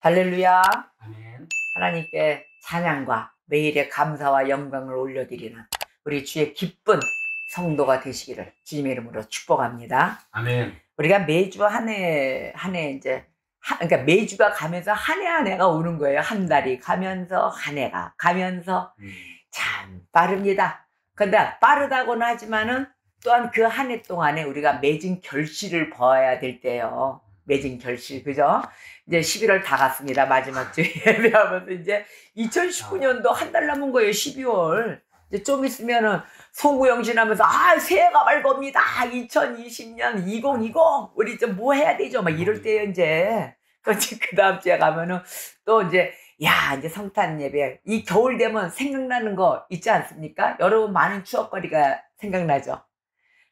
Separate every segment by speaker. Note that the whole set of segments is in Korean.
Speaker 1: 할렐루야.
Speaker 2: 아멘.
Speaker 1: 하나님께 찬양과 매일의 감사와 영광을 올려드리는 우리 주의 기쁜 성도가 되시기를 주님의 이름으로 축복합니다.
Speaker 2: 아멘.
Speaker 1: 우리가 매주 한 해 이제 그러니까 매주가 가면서 한 해 한 해가 오는 거예요. 한 달이 가면서 한 해가 가면서 참 빠릅니다. 근데 빠르다고는 하지만은 또한 그 한 해 동안에 우리가 맺은 결실을 보아야 될 때예요. 맺은 결실, 그죠? 이제 11월 다 갔습니다. 마지막 주에 예배하면서 이제 2019년도 한 달 남은 거예요. 12월. 이제 좀 있으면은 송구영신하면서 새해가 말 겁니다. 2020년 2020 우리 좀 뭐 해야 되죠? 막 이럴 때요 이제. 그 다음 주에 가면은 또 이제 이제 성탄 예배. 이 겨울 되면 생각나는 거 있지 않습니까? 여러분 많은 추억거리가 생각나죠?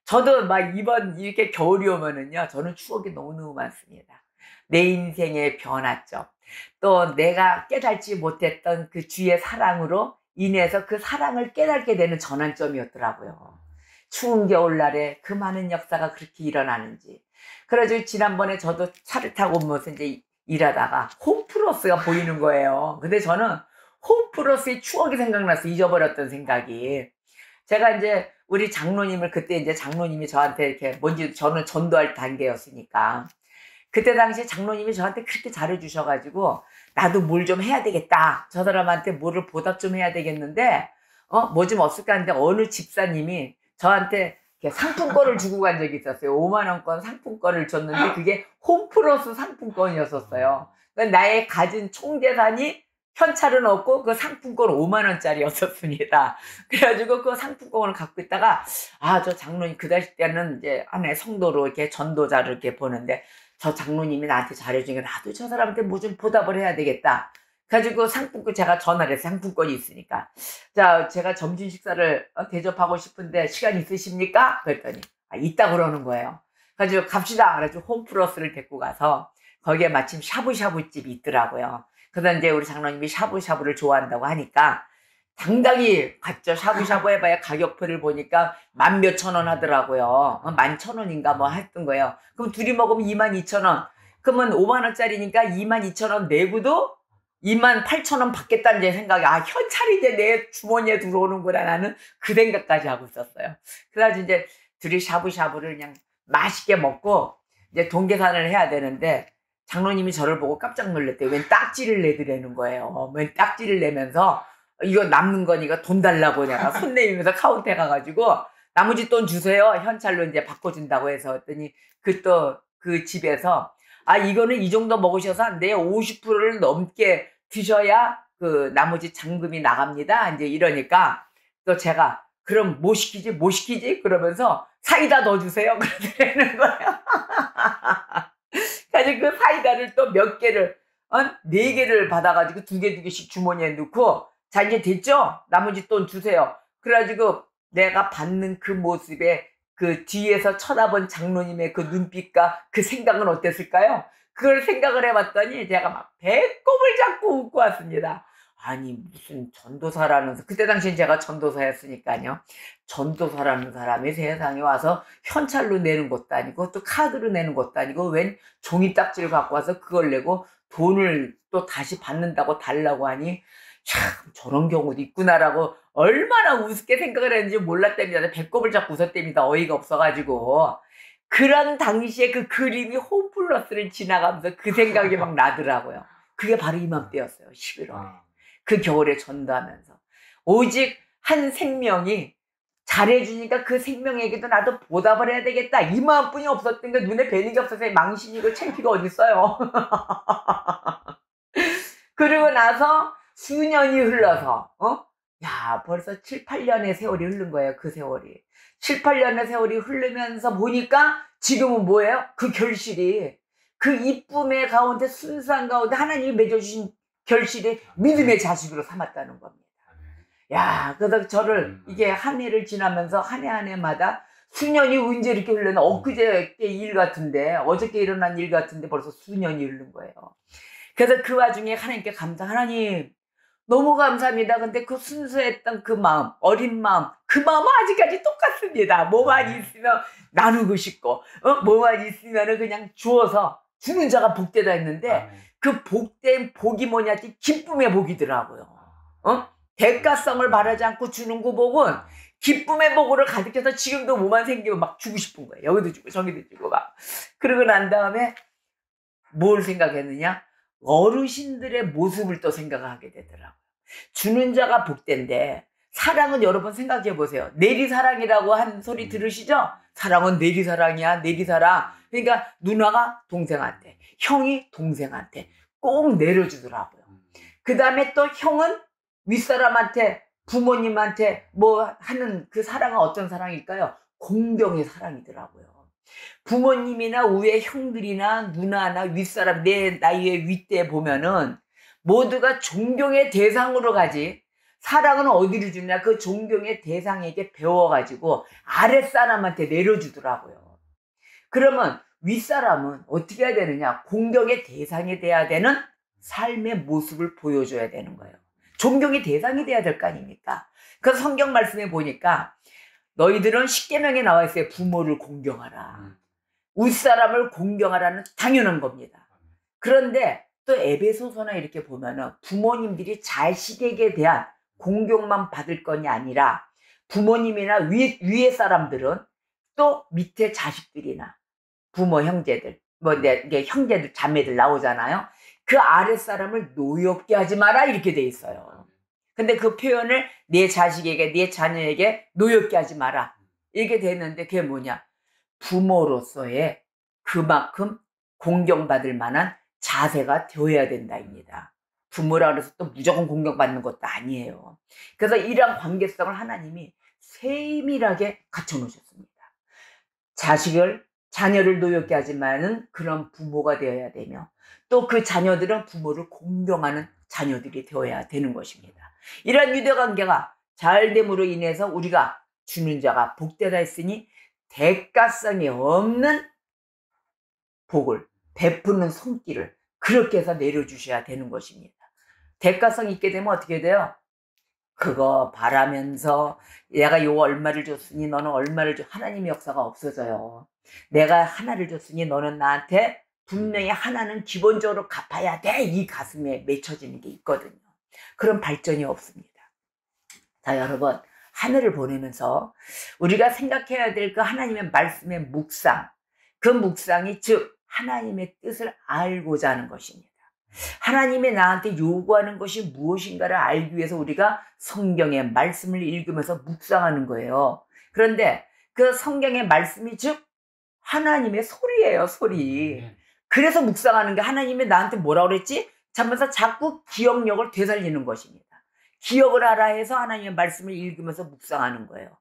Speaker 1: 저도 막 이번 이렇게 겨울이 오면은요, 저는 추억이 너무너무 많습니다. 내 인생의 변화점. 또 내가 깨닫지 못했던 그 주의 사랑으로 인해서 그 사랑을 깨닫게 되는 전환점이었더라고요. 추운 겨울날에 그 많은 역사가 그렇게 일어나는지. 그래가지고 지난번에 저도 차를 타고 오면서 이제 일하다가 홈플러스가 보이는 거예요. 근데 저는 홈플러스의 추억이 생각나서 잊어버렸던 생각이. 제가 이제 우리 장로님을 그때 이제 장로님이 저한테 이렇게 뭔지 저는 전도할 단계였으니까 그때 당시에 장로님이 저한테 그렇게 잘해주셔가지고 나도 뭘 좀 해야 되겠다. 저 사람한테 뭐를 보답 좀 해야 되겠는데 뭐 좀 없을까 하는데 어느 집사님이 저한테 상품권을 주고 간 적이 있었어요. 5만 원권 상품권을 줬는데 그게 홈플러스 상품권이었었어요. 그러니까 나의 가진 총 재산이 현찰은 없고 그 상품권 5만 원짜리였었습니다. 그래가지고 그 상품권을 갖고 있다가 저 장로님 그 당시 때는 이제 하나의 성도로 이렇게 전도자를 이렇게 보는데 저 장로님이 나한테 잘해주니까 나도 저 사람한테 뭐 좀 보답을 해야 되겠다. 그래가지고 상품권 제가 전화를 해서 상품권이 있으니까 자 제가 점심 식사를 대접하고 싶은데 시간 있으십니까? 그랬더니 있다 그러는 거예요. 그래가지고 갑시다. 그래가지고 홈플러스를 데리고 가서 거기에 마침 샤브샤브 집이 있더라고요. 그래서 이제 우리 장로님이 샤브샤브를 좋아한다고 하니까 당당히 갔죠. 샤브샤브 해봐야 가격표를 보니까 11,000원 하더라고요. 11,000원인가 뭐 했던 거예요. 그럼 둘이 먹으면 22,000원. 그러면 5만 원짜리니까 22,000원 내고도 28,000원 받겠다는 제 생각이 현찰이 이제 내 주머니에 들어오는구나 나는 그 생각까지 하고 있었어요. 그래가지고 이제 둘이 샤브샤브를 그냥 맛있게 먹고 이제 돈 계산을 해야 되는데 장로님이 저를 보고 깜짝 놀랐대요. 웬 딱지를 내더라는 거예요. 웬 딱지를 내면서 이거 남는 거니까 돈 달라고 내가 손 내밀면서 카운터에 가가지고 나머지 돈 주세요. 현찰로 이제 바꿔준다고 해서 했더니 그 집에서 이거는 이 정도 먹으셔서 안 돼요. 50%를 넘게 드셔야 그 나머지 잔금이 나갑니다. 이제 이러니까 또 제가 그럼 뭐 시키지? 그러면서 사이다 더 주세요. 그러더라는 거예요. 그래서 그 사이다를 또 몇 개를, 4개를 받아가지고 2개씩 주머니에 넣고, 자, 이제 됐죠? 나머지 돈 주세요. 그래가지고 내가 받는 그 모습에 그 뒤에서 쳐다본 장로님의 그 눈빛과 그 생각은 어땠을까요? 그걸 생각을 해봤더니 제가 막 배꼽을 잡고 웃고 왔습니다. 아니, 무슨 전도사라는, 그때 당시엔 제가 전도사였으니까요. 전도사라는 사람이 세상에 와서 현찰로 내는 것도 아니고 또 카드로 내는 것도 아니고 웬 종이 딱지를 갖고 와서 그걸 내고 돈을 또 다시 받는다고 달라고 하니 참 저런 경우도 있구나라고 얼마나 우습게 생각을 했는지 몰랐답니다. 배꼽을 잡고 웃었답니다. 어이가 없어가지고. 그런 당시에 그 그림이 홈플러스를 지나가면서 그 생각이 막 나더라고요. 그게 바로 이맘때였어요. 11월에. 그 겨울에 전도하면서. 오직 한 생명이 잘해주니까 그 생명에게도 나도 보답을 해야 되겠다. 이 마음뿐이 없었던 게 눈에 뵈는 게 없어서 망신이고 창피가 어딨어요. 그러고 나서 수년이 흘러서 벌써 7, 8년의 세월이 흐른 거예요. 그 세월이. 7, 8년의 세월이 흐르면서 보니까 지금은 뭐예요? 그 결실이 그 이쁨의 가운데 순수한 가운데 하나님이 맺어주신 결실이 믿음의 자식으로 삼았다는 겁니다. 그래서 저를 이게 한 해를 지나면서 한 해 한 해마다 수년이 언제 이렇게 흘렀나 엊그제 일 같은데 어저께 일어난 일 같은데 벌써 수년이 흐른 거예요. 그래서 그 와중에 하나님께 하나님 너무 감사합니다. 근데 그 순수했던 그 마음, 어린 마음, 그 마음은 아직까지 똑같습니다. 뭐만 있으면 나누고 싶고, 뭐만 있으면 그냥 주어서 주는 자가 복되다 했는데, 그 복된 복이 뭐냐? 기쁨의 복이더라고요. 대가성을 바라지 않고 주는 그 복은 기쁨의 복으로 가득해서 지금도 뭐만 생기면 막 주고 싶은 거예요. 여기도 주고 저기도 주고 막. 그러고 난 다음에 뭘 생각했느냐? 어르신들의 모습을 또 생각하게 되더라고요. 주는 자가 복된데, 사랑은 여러분 생각해 보세요. 내리사랑이라고 한 소리 들으시죠? 사랑은 내리사랑이야, 내리사랑. 그러니까 누나가 동생한테, 형이 동생한테 꼭 내려주더라고요. 그 다음에 또 형은 윗사람한테, 부모님한테 뭐 하는 그 사랑은 어떤 사랑일까요? 공경의 사랑이더라고요. 부모님이나 위에 형들이나 누나나 윗사람, 내 나이의 윗대 보면은 모두가 존경의 대상으로 가지, 사랑은 어디로 주냐? 그 존경의 대상에게 배워가지고 아랫사람한테 내려주더라고요. 그러면 윗사람은 어떻게 해야 되느냐? 공경의 대상이 돼야 되는 삶의 모습을 보여줘야 되는 거예요. 존경의 대상이 돼야 될 거 아닙니까? 그래서 성경 말씀에 보니까 너희들은 십계명에 나와 있어요. 부모를 공경하라. 윗사람을 공경하라는 당연한 겁니다. 그런데 또 에베소서나 이렇게 보면은 부모님들이 자식에게 대한 공경만 받을 건이 아니라 부모님이나 위에 사람들은 또 밑에 자식들이나 부모 형제들, 뭐 이게 형제들 자매들 나오잖아요. 그 아랫사람을 노엽게 하지 마라 이렇게 돼 있어요. 근데 그 표현을 내 자식에게, 내 자녀에게 노엽게 하지 마라 이렇게 됐는데 그게 뭐냐? 부모로서의 그만큼 공경받을 만한 자세가 되어야 된다입니다. 부모라 그래서 또 무조건 공경받는 것도 아니에요. 그래서 이러한 관계성을 하나님이 세밀하게 갖춰놓으셨습니다. 자녀를 노엽게 하지만은 그런 부모가 되어야 되며 또 그 자녀들은 부모를 공경하는 자녀들이 되어야 되는 것입니다. 이러한 유대관계가 잘 됨으로 인해서 우리가 주는 자가 복되다 했으니 대가성이 없는 복을 베푸는 손길을 그렇게 해서 내려주셔야 되는 것입니다. 대가성이 있게 되면 어떻게 돼요? 그거 바라면서 내가 요 얼마를 줬으니 너는 얼마를 줘. 하나님의 역사가 없어져요. 내가 하나를 줬으니 너는 나한테 분명히 하나는 기본적으로 갚아야 돼. 이 가슴에 맺혀지는 게 있거든요. 그런 발전이 없습니다. 자, 여러분, 하늘을 보내면서 우리가 생각해야 될 그 하나님의 말씀의 묵상, 그 묵상이 즉 하나님의 뜻을 알고자 하는 것입니다. 하나님의 나한테 요구하는 것이 무엇인가를 알기 위해서 우리가 성경의 말씀을 읽으면서 묵상하는 거예요. 그런데 그 성경의 말씀이 즉 하나님의 소리예요, 소리. 그래서 묵상하는 게 하나님이 나한테 뭐라고 그랬지? 자면서 자꾸 기억력을 되살리는 것입니다. 기억을 하라 해서 하나님의 말씀을 읽으면서 묵상하는 거예요.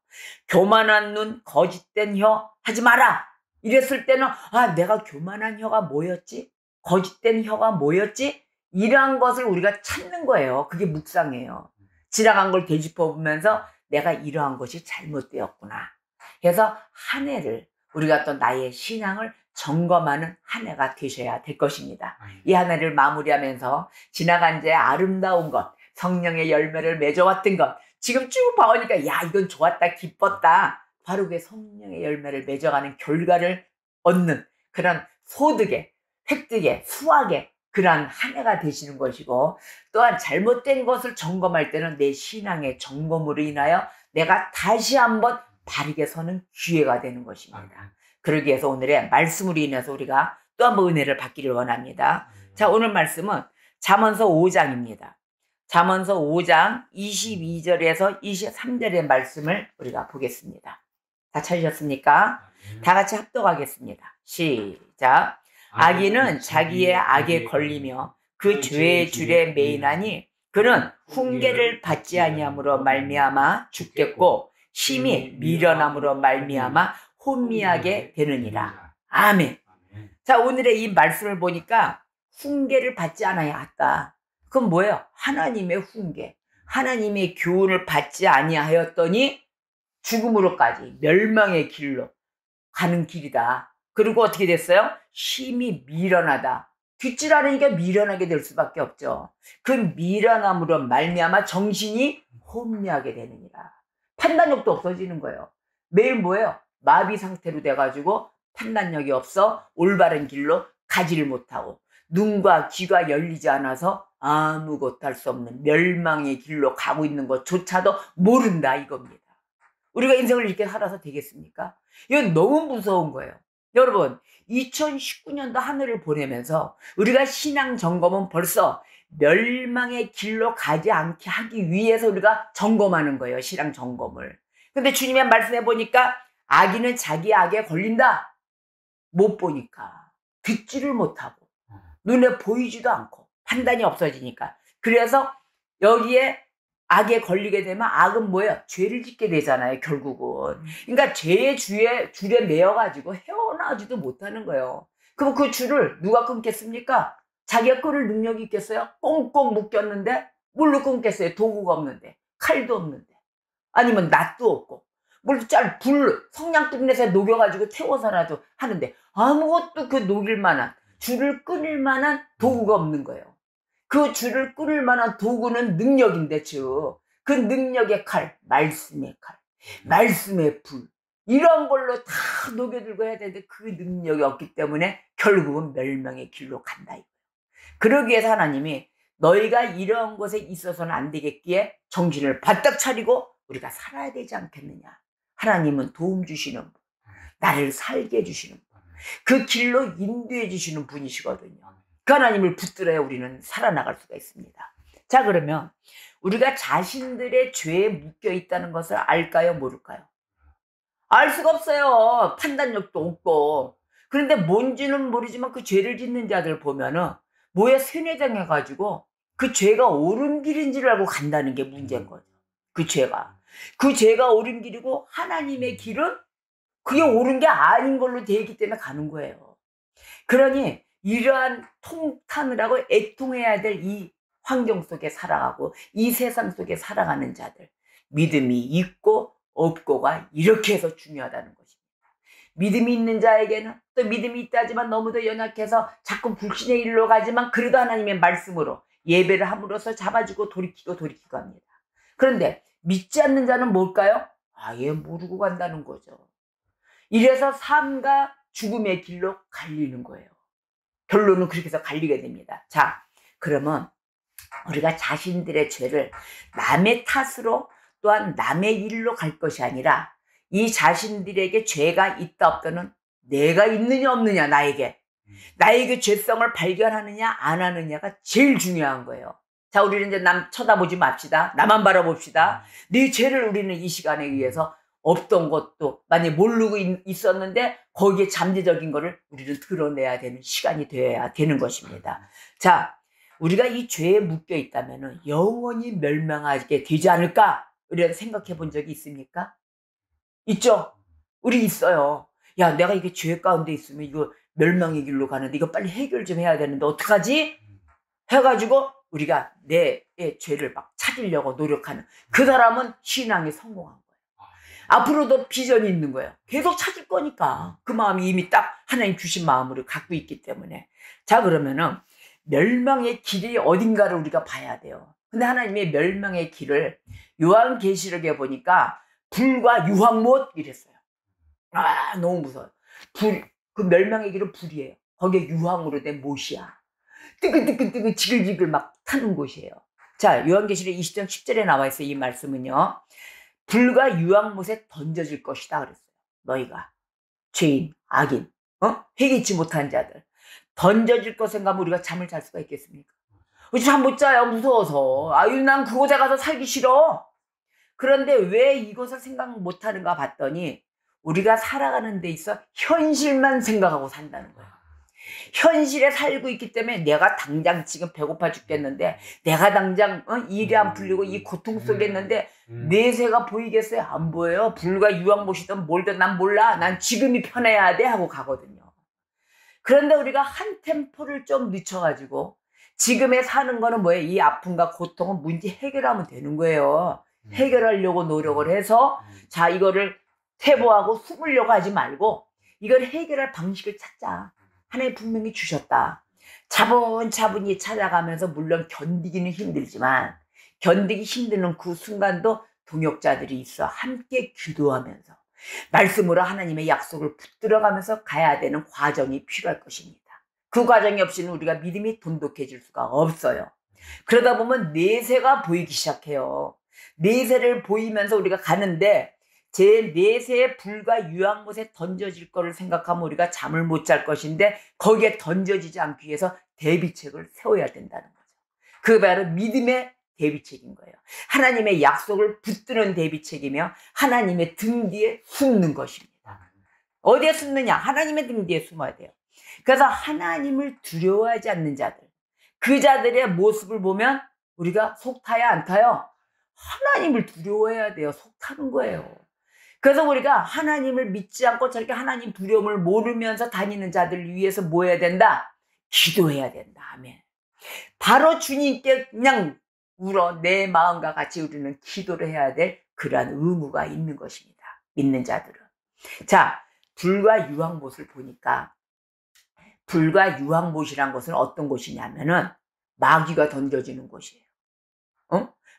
Speaker 1: 교만한 눈, 거짓된 혀 하지 마라. 이랬을 때는 내가 교만한 혀가 뭐였지? 거짓된 혀가 뭐였지? 이러한 것을 우리가 찾는 거예요. 그게 묵상이에요. 지나간 걸 되짚어 보면서 내가 이러한 것이 잘못되었구나. 그래서 한 해를 우리가 또 나의 신앙을 점검하는 한 해가 되셔야 될 것입니다. 이 한 해를 마무리하면서 지나간 제 아름다운 것, 성령의 열매를 맺어왔던 것, 지금 쭉 봐오니까 야 이건 좋았다, 기뻤다. 바로 그 성령의 열매를 맺어가는 결과를 얻는 그런 소득의, 획득의, 수확의 그러한 한 해가 되시는 것이고, 또한 잘못된 것을 점검할 때는 내 신앙의 점검으로 인하여 내가 다시 한번 바르게 서는 기회가 되는 것입니다. 그러기 위해서 오늘의 말씀으로 인해서 우리가 또 한 번 은혜를 받기를 원합니다. 자, 오늘 말씀은 잠언서 5장입니다. 잠언서 5장 22절에서 23절의 말씀을 우리가 보겠습니다. 다 찾으셨습니까? 다 같이 합독하겠습니다. 시작. 악인은 자기의 악에 걸리며 그 죄의 줄에 매이나니 그는 훈계를 받지 아니함으로 말미암아 죽겠고 심히 미련함으로 말미암아 혼미하게 되느니라. 아멘. 자, 오늘의 이 말씀을 보니까 훈계를 받지 않아야 했다. 그건 뭐예요? 하나님의 훈계, 하나님의 교훈을 받지 아니하였더니 죽음으로까지 멸망의 길로 가는 길이다. 그리고 어떻게 됐어요? 심히 미련하다. 듣질 않으니까 미련하게 될 수밖에 없죠. 그 미련함으로 말미암아 정신이 혼미하게 되느니라. 판단력도 없어지는 거예요. 매일 뭐예요? 마비 상태로 돼가지고 판단력이 없어 올바른 길로 가지를 못하고 눈과 귀가 열리지 않아서 아무것도 할 수 없는 멸망의 길로 가고 있는 것조차도 모른다 이겁니다. 우리가 인생을 이렇게 살아서 되겠습니까? 이건 너무 무서운 거예요. 여러분 2019년도 한 해를 보내면서 우리가 신앙 점검은 벌써 멸망의 길로 가지 않게 하기 위해서 우리가 점검하는 거예요. 신앙 점검을. 근데 주님의 말씀해 보니까 악인은 자기 악에 걸린다. 못 보니까 듣지를 못하고 눈에 보이지도 않고 판단이 없어지니까. 그래서 여기에 악에 걸리게 되면 악은 뭐예요? 죄를 짓게 되잖아요, 결국은. 그러니까 죄의 줄에 매여가지고 헤어나오지도 못하는 거예요. 그럼 그 줄을 누가 끊겠습니까? 자기가 끊을 능력이 있겠어요? 꽁꽁 묶였는데 뭘로 끊겠어요? 도구가 없는데, 칼도 없는데, 아니면 낫도 없고, 성냥불 내서 녹여가지고 태워서라도 하는데 아무것도 그 녹일 만한, 줄을 끊을 만한 도구가 없는 거예요. 그 줄을 끊을 만한 도구는 능력인데, 그 능력의 칼, 말씀의 칼, 말씀의 불, 이런 걸로 다 녹여들고 해야 되는데 그 능력이 없기 때문에 결국은 멸망의 길로 간다. 그러기 위해서 하나님이 너희가 이런 것에 있어서는 안 되겠기에 정신을 바짝 차리고 우리가 살아야 되지 않겠느냐. 하나님은 도움 주시는 분, 나를 살게 해주시는 분, 그 길로 인도해 주시는 분이시거든요. 그 하나님을 붙들어야 우리는 살아나갈 수가 있습니다. 자, 그러면 우리가 자신들의 죄에 묶여 있다는 것을 알까요, 모를까요? 알 수가 없어요. 판단력도 없고. 그런데 뭔지는 모르지만 그 죄를 짓는 자들 보면은 뭐에 세뇌당해가지고 그 죄가 옳은 길인 줄 알고 간다는 게 문제인 거죠. 그 죄가 옳은 길이고 하나님의 길은 그게 옳은 게 아닌 걸로 되어 있기 때문에 가는 거예요. 그러니 이러한 통탄을 하고 애통해야 될 이 환경 속에 살아가고 이 세상 속에 살아가는 자들, 믿음이 있고 없고가 이렇게 해서 중요하다는 것입니다. 믿음이 있는 자에게는 또 믿음이 있다지만 너무도 연약해서 자꾸 불신의 일로 가지만 그래도 하나님의 말씀으로 예배를 함으로써 잡아주고 돌이키고 합니다. 그런데 믿지 않는 자는 뭘까요? 아예 모르고 간다는 거죠. 이래서 삶과 죽음의 길로 갈리는 거예요. 결론은 그렇게 해서 갈리게 됩니다. 자, 그러면 우리가 자신들의 죄를 남의 탓으로 또한 남의 일로 갈 것이 아니라 이 자신들에게 죄가 있다 없다는 내가 있느냐 없느냐, 나에게 죄성을 발견하느냐 안 하느냐가 제일 중요한 거예요. 자, 우리는 이제 남 쳐다보지 맙시다. 나만 바라봅시다. 네 죄를 우리는 이 시간에 의해서 없던 것도 만약에 모르고 있었는데 거기에 잠재적인 거를 우리는 드러내야 되는 시간이 되어야 되는 것입니다. 자, 우리가 이 죄에 묶여 있다면 영원히 멸망하게 되지 않을까? 우리가 생각해 본 적이 있습니까? 있죠? 우리 있어요. 야, 내가 이게 죄 가운데 있으면 이거 멸망의 길로 가는데 이거 빨리 해결 좀 해야 되는데 어떡하지? 해가지고 우리가 내 죄를 막 찾으려고 노력하는 그 사람은 신앙에 성공한 거예요. 앞으로도 비전이 있는 거예요. 계속 찾을 거니까. 그 마음이 이미 딱 하나님 주신 마음으로 갖고 있기 때문에. 자, 그러면은 멸망의 길이 어딘가를 우리가 봐야 돼요. 근데 하나님의 멸망의 길을 요한계시록에 보니까 불과 유황못 이랬어요. 아, 너무 무서워요. 그 멸망의 길은 불이에요. 거기에 유황으로 된 못이야. 뜨끈뜨끈뜨끈 지글지글 막 타는 곳이에요. 자, 요한계시록 20장 10절에 나와 있어요. 이 말씀은요. 불과 유황못에 던져질 것이다 그랬어요. 너희가 죄인, 악인, 회개치 못한 자들 던져질 것 생각하면 우리가 잠을 잘 수가 있겠습니까? 잠 못 자요. 무서워서. 아유, 난 그곳에 가서 살기 싫어. 그런데 왜 이것을 생각 못하는가 봤더니 우리가 살아가는 데 있어 현실만 생각하고 산다는 거예요. 현실에 살고 있기 때문에 내가 당장 지금 배고파 죽겠는데 내가 당장 일이 안 풀리고 이 고통 속에 있는데 내세가 보이겠어요? 안 보여요. 불과 유황못이든 뭘든 난 몰라. 난 지금이 편해야 돼 하고 가거든요. 그런데 우리가 한 템포를 좀 늦춰가지고 지금에 사는 거는 뭐예요? 이 아픔과 고통은 문제 해결하면 되는 거예요. 해결하려고 노력을 해서 자, 이거를 퇴보하고 숨으려고 하지 말고 이걸 해결할 방식을 찾자. 하나님 분명히 주셨다. 차분차분히 찾아가면서 물론 견디기는 힘들지만 견디기 힘드는 그 순간도 동역자들이 있어 함께 기도하면서 말씀으로 하나님의 약속을 붙들어가면서 가야 되는 과정이 필요할 것입니다. 그 과정이 없이는 우리가 믿음이 돈독해질 수가 없어요. 그러다 보면 내세가 보이기 시작해요. 내세를 보이면서 우리가 가는데 제 내세에 불과 유황못에 던져질 거를 생각하면 우리가 잠을 못 잘 것인데 거기에 던져지지 않기 위해서 대비책을 세워야 된다는 거죠. 그게 바로 믿음의 대비책인 거예요. 하나님의 약속을 붙드는 대비책이며 하나님의 등 뒤에 숨는 것입니다. 어디에 숨느냐? 하나님의 등 뒤에 숨어야 돼요. 그래서 하나님을 두려워하지 않는 자들, 그 자들의 모습을 보면 우리가 속 타야 안 타요? 하나님을 두려워해야 돼요. 속 타는 거예요. 그래서 우리가 하나님을 믿지 않고 저렇게 하나님 두려움을 모르면서 다니는 자들을 위해서 뭐 해야 된다? 기도해야 된다. 아멘. 바로 주님께 그냥 울어 내 마음과 같이 우리는 기도를 해야 될 그러한 의무가 있는 것입니다. 믿는 자들은. 자, 불과 유황못을 보니까 불과 유황못이란 것은 어떤 곳이냐면은 마귀가 던져지는 곳이에요.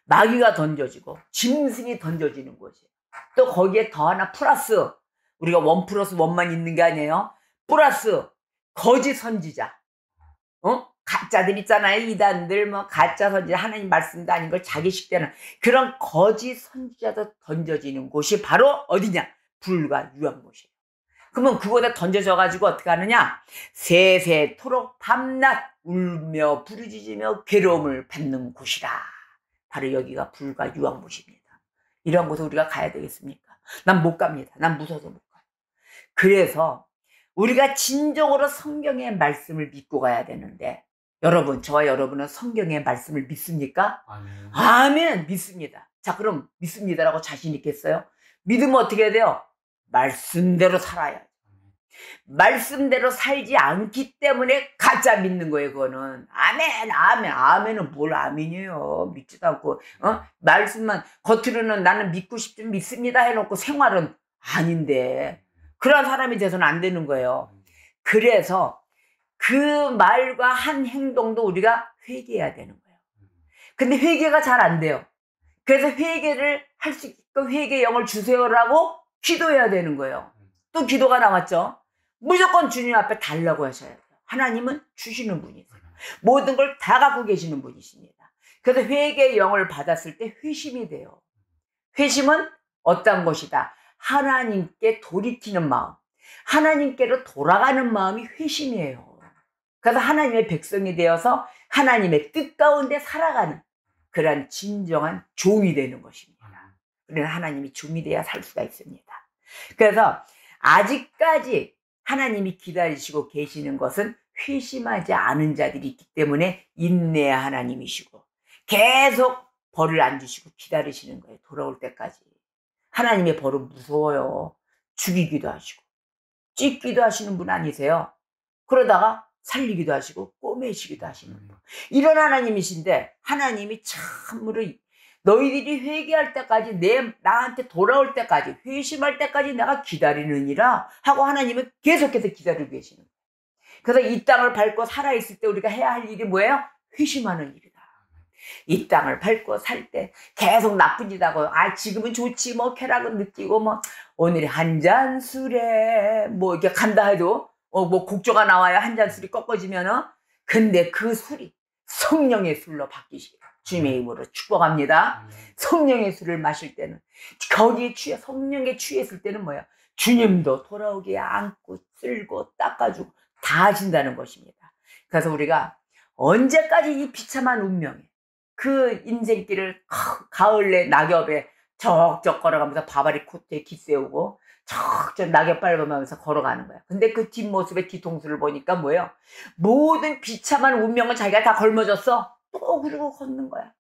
Speaker 1: 마귀가 던져지고 짐승이 던져지는 곳이에요. 또 거기에 더 하나 플러스, 우리가 1+1만 있는 게 아니에요. 플러스 거짓 선지자, 가짜들 있잖아요. 이단들, 뭐 가짜 선지자, 하나님 말씀도 아닌 걸 자기식 되는 그런 거짓 선지자도 던져지는 곳이 바로 어디냐? 불과 유황못이에요. 그러면 그곳에 던져져가지고 어떻게 하느냐? 세세토록 밤낮 울며 부르짖으며 괴로움을 받는 곳이라. 바로 여기가 불과 유황못입니다. 이런 곳에 우리가 가야 되겠습니까? 난 못 갑니다. 난 무서워서 못 가요. 그래서 우리가 진정으로 성경의 말씀을 믿고 가야 되는데, 여러분, 저와 여러분은 성경의 말씀을 믿습니까?
Speaker 2: 아멘.
Speaker 1: 아멘, 믿습니다. 자, 그럼 믿습니다라고 자신 있겠어요? 믿으면 어떻게 해야 돼요? 말씀대로 살아야. 말씀대로 살지 않기 때문에 가짜 믿는 거예요. 그거는 아멘, 아멘. 아멘은 뭘 아멘이에요. 믿지도 않고 말씀만 겉으로는 나는 믿고 싶지 믿습니다 해놓고 생활은 아닌데 그런 사람이 돼서는 안 되는 거예요. 그래서 그 말과 한 행동도 우리가 회개해야 되는 거예요. 근데 회개가 잘 안 돼요. 그래서 회개를 할 수 있게끔 회개의 영을 주세요라고 기도해야 되는 거예요. 또 기도가 나왔죠. 무조건 주님 앞에 달라고 하셔야 돼요. 하나님은 주시는 분이세요. 모든 걸 다 갖고 계시는 분이십니다. 그래서 회개의 영을 받았을 때 회심이 돼요. 회심은 어떤 것이다? 하나님께 돌이키는 마음, 하나님께로 돌아가는 마음이 회심이에요. 그래서 하나님의 백성이 되어서 하나님의 뜻 가운데 살아가는 그런 진정한 종이 되는 것입니다. 우리는 하나님이 종이 돼야 살 수가 있습니다. 그래서 아직까지 하나님이 기다리시고 계시는 것은 회심하지 않은 자들이 있기 때문에 인내의 하나님이시고 계속 벌을 안 주시고 기다리시는 거예요. 돌아올 때까지. 하나님의 벌은 무서워요. 죽이기도 하시고 찢기도 하시는 분 아니세요? 그러다가 살리기도 하시고 꼬매시기도 하시는 분. 이런 하나님이신데 하나님이 참으로 너희들이 회개할 때까지 나한테 돌아올 때까지 회심할 때까지 내가 기다리느니라 하고 하나님은 계속해서 기다리고 계시는 거예요. 그래서 이 땅을 밟고 살아있을 때 우리가 해야 할 일이 뭐예요? 회심하는 일이다. 이 땅을 밟고 살 때 계속 나쁜 짓 하고 지금은 좋지 뭐 쾌락은 느끼고 뭐 오늘이 한 잔 술에 뭐 이렇게 간다 해도 뭐 곡조가 나와야 한 잔 술이 꺾어지면은 근데 그 술이 성령의 술로 바뀌시고 주님의 힘으로 축복합니다. 성령의 술을 마실 때는 거기에 성령에 취했을 때는 뭐야? 주님도 돌아오게 안고 쓸고 닦아주고 다 하신다는 것입니다. 그래서 우리가 언제까지 이 비참한 운명에 그 인생길을 가을에 낙엽에 적적 걸어가면서 바바리 코트에 기세우고 적적 낙엽 밟으면서 걸어가는 거야. 근데 그 뒷모습의 뒤통수를 보니까 뭐예요? 모든 비참한 운명을 자기가 다 걸머졌어. 또 그러고 걷는 거야.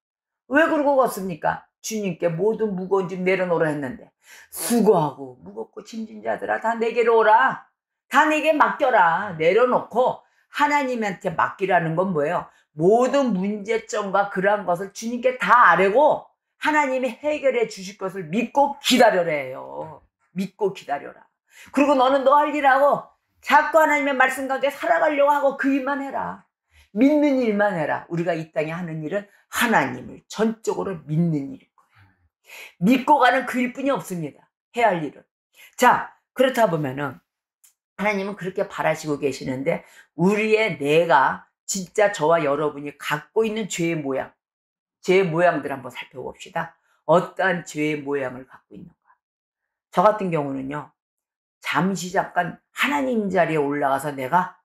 Speaker 1: 왜 그러고 걷습니까? 주님께 모든 무거운 짐 내려놓으라 했는데 수고하고 무겁고 짐진 자들아 다 내게로 오라. 다 내게 맡겨라. 내려놓고 하나님한테 맡기라는 건 뭐예요? 모든 문제점과 그러한 것을 주님께 다 아뢰고 하나님이 해결해 주실 것을 믿고 기다려라 해요. 믿고 기다려라. 그리고 너는 너 할 일하고 자꾸 하나님의 말씀 가운데 살아가려고 하고 그 일만 해라. 믿는 일만 해라. 우리가 이 땅에 하는 일은 하나님을 전적으로 믿는 일일 거예요. 믿고 가는 그 일뿐이 없습니다. 해야 할 일은. 자, 그렇다 보면은 하나님은 그렇게 바라시고 계시는데 우리의 뇌가 진짜 저와 여러분이 갖고 있는 죄의 모양, 죄의 모양들 한번 살펴봅시다. 어떠한 죄의 모양을 갖고 있는가. 저 같은 경우는요. 잠시 잠깐 하나님 자리에 올라가서 내가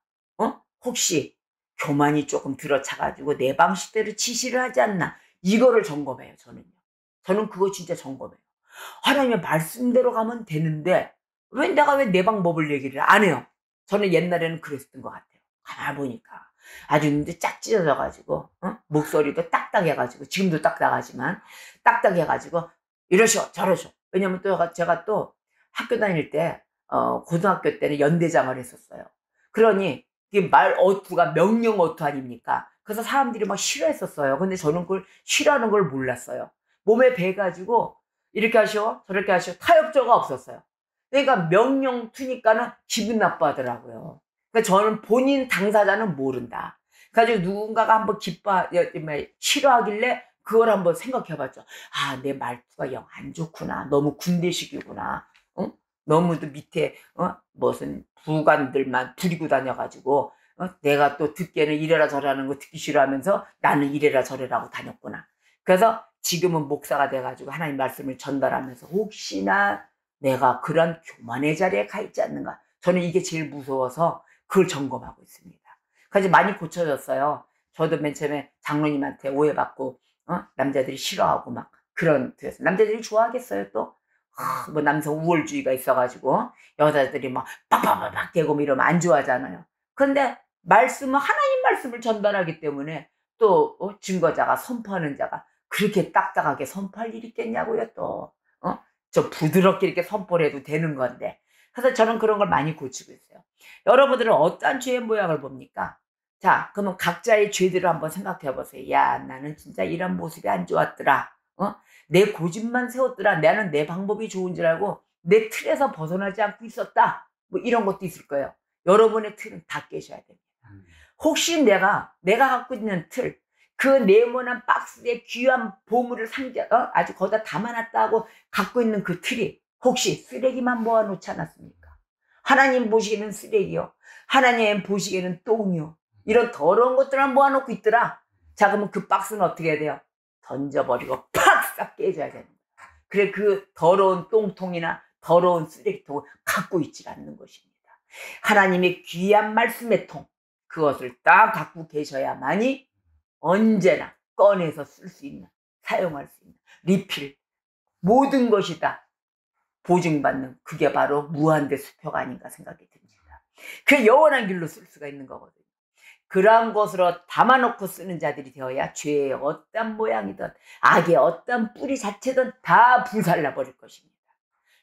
Speaker 1: 혹시 교만이 조금 들어차가지고 내 방식대로 지시를 하지 않나 이거를 점검해요. 저는 그거 진짜 점검해요. 하나님의 말씀대로 가면 되는데 왜 내가 왜 내 방법을 얘기를 안 해요. 저는 옛날에는 그랬던 것 같아요. 가만히 보니까 아주 근데 짝 찢어져가지고 목소리도 딱딱해가지고 지금도 딱딱하지만 딱딱해가지고 이러셔 저러셔. 왜냐면 또 제가 또 학교 다닐 때 고등학교 때는 연대장을 했었어요. 그러니 이게 말 어투가 명령 어투 아닙니까? 그래서 사람들이 막 싫어했었어요. 근데 저는 그걸 싫어하는 걸 몰랐어요. 몸에 배가지고 이렇게 하시오 저렇게 하시오 타협조가 없었어요. 그러니까 명령 투니까는 기분 나빠하더라고요. 그러니까 저는 본인 당사자는 모른다. 그래가지고 누군가가 한번 싫어하길래 그걸 한번 생각해봤죠. 아, 내 말투가 영 안 좋구나. 너무 군대식이구나. 너무도 밑에 무슨 부관들만 부리고 다녀가지고 내가 또 듣기에는 이래라 저래라는 거 듣기 싫어하면서 나는 이래라 저래라고 다녔구나. 그래서 지금은 목사가 돼가지고 하나님 말씀을 전달하면서 혹시나 내가 그런 교만의 자리에 가 있지 않는가. 저는 이게 제일 무서워서 그걸 점검하고 있습니다. 그래서 많이 고쳐졌어요. 저도 맨 처음에 장로님한테 오해받고 남자들이 싫어하고 막 그런 남자들이 좋아하겠어요 또? 뭐 남성 우월주의가 있어가지고 여자들이 막 빡빡빡빡 대고 이러면 안 좋아하잖아요. 그런데 말씀은 하나님 말씀을 전달하기 때문에 또 증거자가 선포하는 자가 그렇게 딱딱하게 선포할 일이 있겠냐고요 또. 저 부드럽게 이렇게 선포를 해도 되는 건데. 그래서 저는 그런 걸 많이 고치고 있어요. 여러분들은 어떤 죄의 모양을 봅니까? 자, 그러면 각자의 죄들을 한번 생각해 보세요. 야, 나는 진짜 이런 모습이 안 좋았더라. 내 고집만 세웠더라. 나는 내 방법이 좋은 줄 알고 내 틀에서 벗어나지 않고 있었다. 뭐 이런 것도 있을 거예요. 여러분의 틀은 다 깨셔야 됩니다. 혹시 내가 갖고 있는 틀, 그 네모난 박스에 귀한 보물을 아주 거기다 담아놨다고 갖고 있는 그 틀이 혹시 쓰레기만 모아놓지 않았습니까? 하나님 보시기에는 쓰레기요. 하나님 보시기에는 똥이요. 이런 더러운 것들만 모아놓고 있더라. 자, 그러면 그 박스는 어떻게 해야 돼요? 던져버리고 팍 싹 깨져야 됩니다. 그래 그 더러운 똥통이나 더러운 쓰레기통을 갖고 있지 않는 것입니다. 하나님의 귀한 말씀의 통, 그것을 딱 갖고 계셔야만이 언제나 꺼내서 쓸 수 있는, 사용할 수 있는 리필, 모든 것이 다 보증받는 그게 바로 무한대 수표가 아닌가 생각이 듭니다. 그 영원한 길로 쓸 수가 있는 거거든요. 그러한 것으로 담아놓고 쓰는 자들이 되어야 죄의 어떤 모양이든 악의 어떤 뿌리 자체든 다 불살라버릴 것입니다.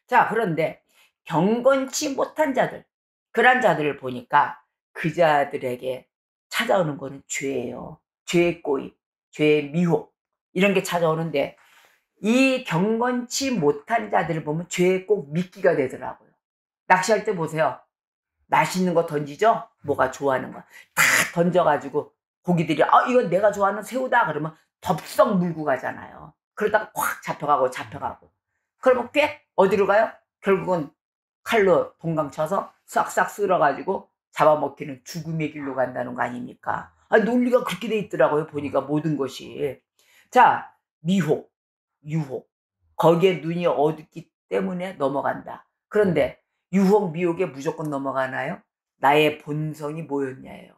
Speaker 1: 자, 그런데 경건치 못한 자들, 그런 자들을 보니까 그 자들에게 찾아오는 거는 죄예요. 죄의 꼬임, 죄의 미혹 이런 게 찾아오는데 이 경건치 못한 자들을 보면 죄에 꼭 미끼가 되더라고요. 낚시할 때 보세요. 맛있는 거 던지죠? 뭐가 좋아하는 거 다 던져가지고 고기들이 이건 내가 좋아하는 새우다 그러면 덥석 물고 가잖아요. 그러다가 확 잡혀가고 그러면 꽤 어디로 가요? 결국은 칼로 동강 쳐서 싹싹 쓸어가지고 잡아먹히는 죽음의 길로 간다는 거 아닙니까? 논리가 그렇게 돼 있더라고요. 보니까 모든 것이. 자, 미혹, 유혹 거기에 눈이 어둡기 때문에 넘어간다. 그런데 유혹, 미혹에 무조건 넘어가나요? 나의 본성이 뭐였냐예요.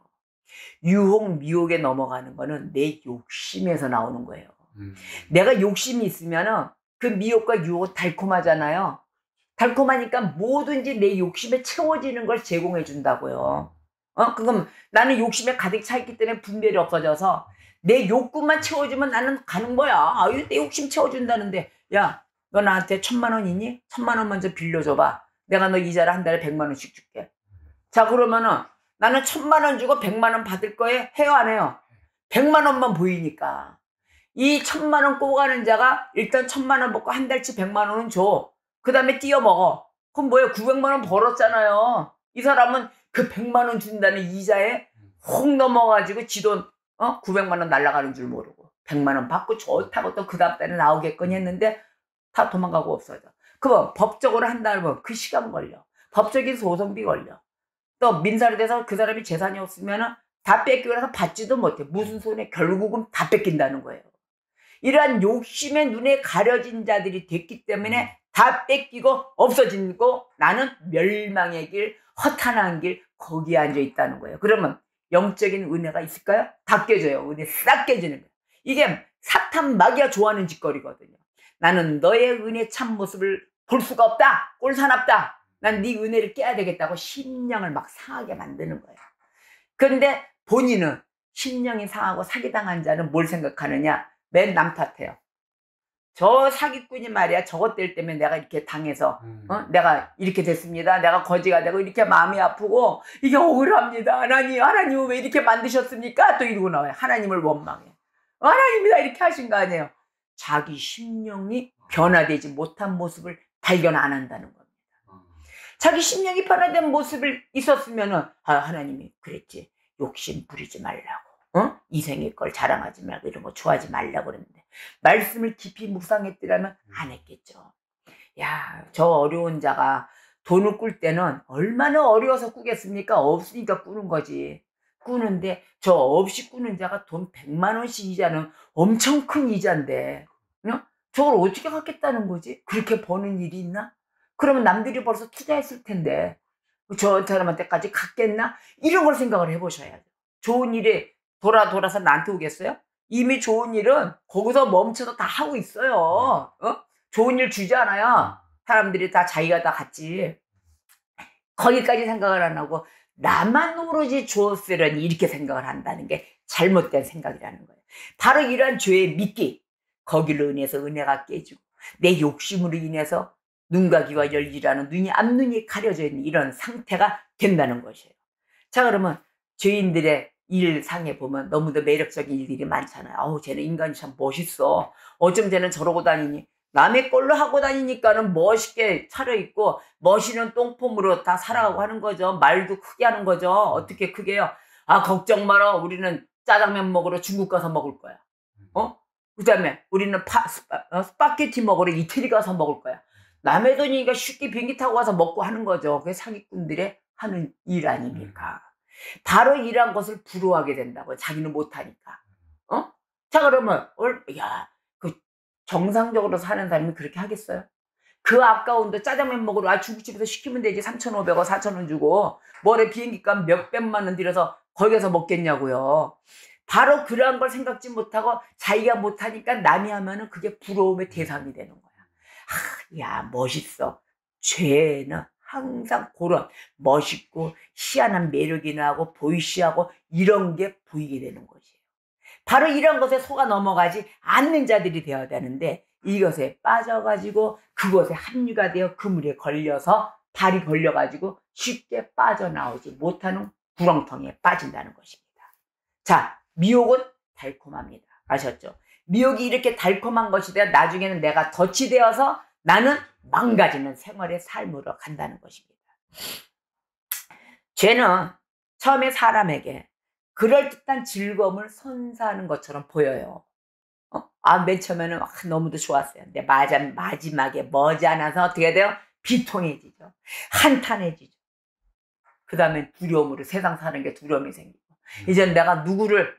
Speaker 1: 유혹, 미혹에 넘어가는 거는 내 욕심에서 나오는 거예요. 내가 욕심이 있으면은 그 미혹과 유혹은 달콤하잖아요. 달콤하니까 뭐든지 내 욕심에 채워지는 걸 제공해 준다고요. 그럼 나는 욕심에 가득 차 있기 때문에 분별이 없어져서 내 욕구만 채워주면 나는 가는 거야. 내 욕심 채워준다는데 야, 너 나한테 1,000만 원 있니? 1,000만 원 먼저 빌려줘봐. 내가 너 이자를 한 달에 100만 원씩 줄게. 자, 그러면은 나는 1,000만 원 주고 100만 원 받을 거예요? 해요, 안 해요? 100만 원만 보이니까. 이 1,000만 원 꼬고 가는 자가 일단 1,000만 원 먹고 한 달치 100만 원은 줘. 그 다음에 띄어 먹어. 그럼 뭐예요? 900만 원 벌었잖아요. 이 사람은 그 100만 원 준다는 이자에 혹 넘어가지고 지 돈 900만 원 날아가는 줄 모르고 100만 원 받고 좋다고 또 그 다음 달에 나오겠거니 했는데 다 도망가고 없어져. 그럼 법적으로 한다면 그 시간 걸려. 법적인 소송비 걸려. 또 민사로 돼서 그 사람이 재산이 없으면은 다 뺏기고 나서 받지도 못해. 무슨 손해? 결국은 다 뺏긴다는 거예요. 이러한 욕심의 눈에 가려진 자들이 됐기 때문에 다 뺏기고 없어지고 나는 멸망의 길, 허탄한 길 거기에 앉아 있다는 거예요. 그러면 영적인 은혜가 있을까요? 다 깨져요. 은혜 싹 깨지는 거예요. 이게 사탄 마귀가 좋아하는 짓거리거든요. 나는 너의 은혜 참 모습을 볼 수가 없다. 꼴사납다. 난 네 은혜를 깨야 되겠다고 심령을 막 상하게 만드는 거예요. 그런데 본인은 심령이 상하고 사기당한 자는 뭘 생각하느냐? 맨 남 탓해요. 저 사기꾼이 말이야 저것 될 때문에 내가 이렇게 당해서 내가 이렇게 됐습니다. 내가 거지가 되고 이렇게 마음이 아프고 이게 억울합니다. 하나님 왜 이렇게 만드셨습니까? 또 이러고 나와요. 하나님을 원망해. 하나님이 다 이렇게 하신 거 아니에요. 자기 심령이 변화되지 못한 모습을 발견 안 한다는 겁니다. 자기 심령이 변화된 모습을 있었으면은 하나님이 그랬지. 욕심 부리지 말라고. 이생의 걸 자랑하지 말고 이런 거 좋아하지 말라고 그랬는데 말씀을 깊이 묵상했더라면 안 했겠죠. 야, 저 어려운 자가 돈을 꿀 때는 얼마나 어려워서 꾸겠습니까? 없으니까 꾸는 거지. 꾸는데 저 없이 꾸는 자가 돈 100만 원씩 이자는 엄청 큰 이자인데 저걸 어떻게 갚겠다는 거지? 그렇게 버는 일이 있나? 그러면 남들이 벌써 투자했을 텐데 저 사람한테까지 갚겠나? 이런 걸 생각을 해보셔야죠. 좋은 일에 돌아서 나한테 오겠어요? 이미 좋은 일은 거기서 멈춰서 다 하고 있어요. 좋은 일 주지 않아요. 사람들이 다 자기가 다 갖지. 거기까지 생각을 안 하고 나만 오로지 주었으려니 이렇게 생각을 한다는 게 잘못된 생각이라는 거예요. 바로 이러한 죄의 미끼, 거기로 인해서 은혜가 깨지고 내 욕심으로 인해서 눈과 귀가 열리라는 앞눈이 가려져 있는 이런 상태가 된다는 것이에요. 자, 그러면 죄인들의 일상에 보면 너무도 매력적인 일들이 많잖아요. 쟤는 인간이 참 멋있어. 어쩜 쟤는 저러고 다니니? 남의 걸로 하고 다니니까는 멋있게 차려입고 멋있는 똥폼으로 다 살아가고 하는 거죠. 말도 크게 하는 거죠. 어떻게 크게 해요? 걱정 마라. 우리는 짜장면 먹으러 중국 가서 먹을 거야. 그 다음에 우리는 스파게티 먹으러 이태리 가서 먹을 거야. 남의 돈이니까 쉽게 비행기 타고 가서 먹고 하는 거죠. 그게 사기꾼들의 하는 일 아닙니까? 바로 이러한 것을 부러워하게 된다고. 자기는 못하니까. 자, 그러면 정상적으로 사는 사람이 그렇게 하겠어요? 그 아까운데 짜장면 먹으러 중국집에서 시키면 되지. 3,500원 4,000원 주고 뭐래 비행기값 몇백만 원 들여서 거기 가서 먹겠냐고요. 바로 그러한 걸 생각지 못하고 자기가 못하니까 남이 하면은 그게 부러움의 대상이 되는 거야. 야, 멋있어. 죄는 항상 그런 멋있고 희한한 매력이 나고 보이시하고 이런 게 보이게 되는 것이에요. 바로 이런 것에 속아 넘어가지 않는 자들이 되어야 되는데 이것에 빠져가지고 그것에 합류가 되어 그물에 걸려서 발이 걸려가지고 쉽게 빠져나오지 못하는 구렁텅이에 빠진다는 것입니다. 자, 미혹은 달콤합니다. 아셨죠? 미혹이 이렇게 달콤한 것이 되어 나중에는 내가 덫이 되어서 나는 망가지는 생활의 삶으로 간다는 것입니다. 죄는 처음에 사람에게 그럴듯한 즐거움을 선사하는 것처럼 보여요. 맨 처음에는 너무도 좋았어요. 근데 마지막에 머지않아서 어떻게 돼요? 비통해지죠. 한탄해지죠. 그 다음에 두려움으로 세상 사는 게 두려움이 생기고 이제 내가 누구를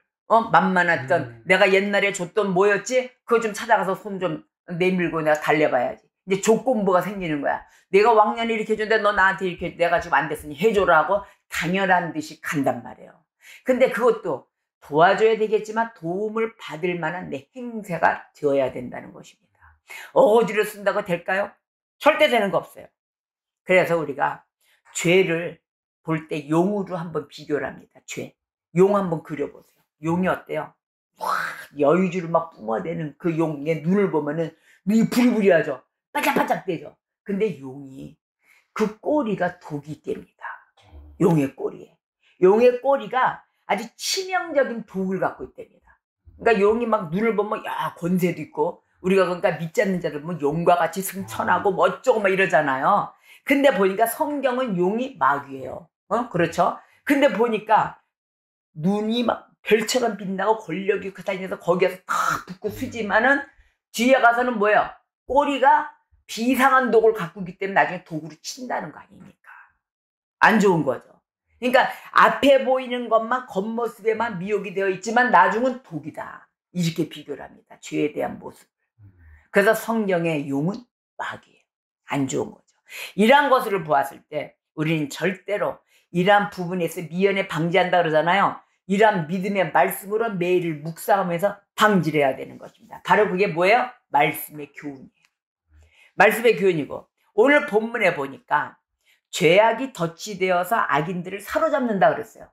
Speaker 1: 만만했던 내가 옛날에 줬던 뭐였지? 그거 좀 찾아가서 손 좀 내밀고 내가 달래봐야지. 이제 조건부가 생기는 거야. 내가 왕년에 이렇게 해줬는데 너 나한테 이렇게 내가 지금 안 됐으니 해줘라 하고 당연한 듯이 간단 말이에요. 근데 그것도 도와줘야 되겠지만 도움을 받을 만한 내 행세가 되어야 된다는 것입니다. 어거지로 쓴다고 될까요? 절대 되는 거 없어요. 그래서 우리가 죄를 볼 때 용으로 한번 비교를 합니다. 용 한번 그려보세요. 용이 어때요? 와, 여유주를 막 뿜어대는 그 용의 눈을 보면은 눈이 부리부리하죠. 반짝반짝대죠. 근데 용이 그 꼬리가 독이 뗍니다. 용의 꼬리에. 용의 꼬리가 아주 치명적인 독을 갖고 있답니다. 그러니까 용이 막 눈을 보면 권세도 있고 우리가 그러니까 믿지 않는 자들 보면 용과 같이 승천하고 멋지고 막 이러잖아요. 근데 보니까 성경은 용이 마귀예요. 그렇죠? 근데 보니까 눈이 막 별처럼 빛나고 권력이 그 다니면서 거기에서 다 붙고 쓰지만은 뒤에 가서는 뭐예요? 꼬리가 비상한 독을 갖고 있기 때문에 나중에 독으로 친다는 거 아닙니까? 안 좋은 거죠. 그러니까 앞에 보이는 것만 겉모습에만 미혹이 되어 있지만 나중은 독이다. 이렇게 비교를 합니다. 죄에 대한 모습. 그래서 성경의 용은 마귀예요. 안 좋은 거죠. 이러한 것을 보았을 때 우리는 절대로 이러한 부분에서 미연에 방지한다 그러잖아요. 이러한 믿음의 말씀으로 매일을 묵상하면서 방지를 해야 되는 것입니다. 바로 그게 뭐예요? 말씀의 교훈이에요. 말씀의 교훈이고, 오늘 본문에 보니까 죄악이 덫이 되어서 악인들을 사로잡는다 그랬어요.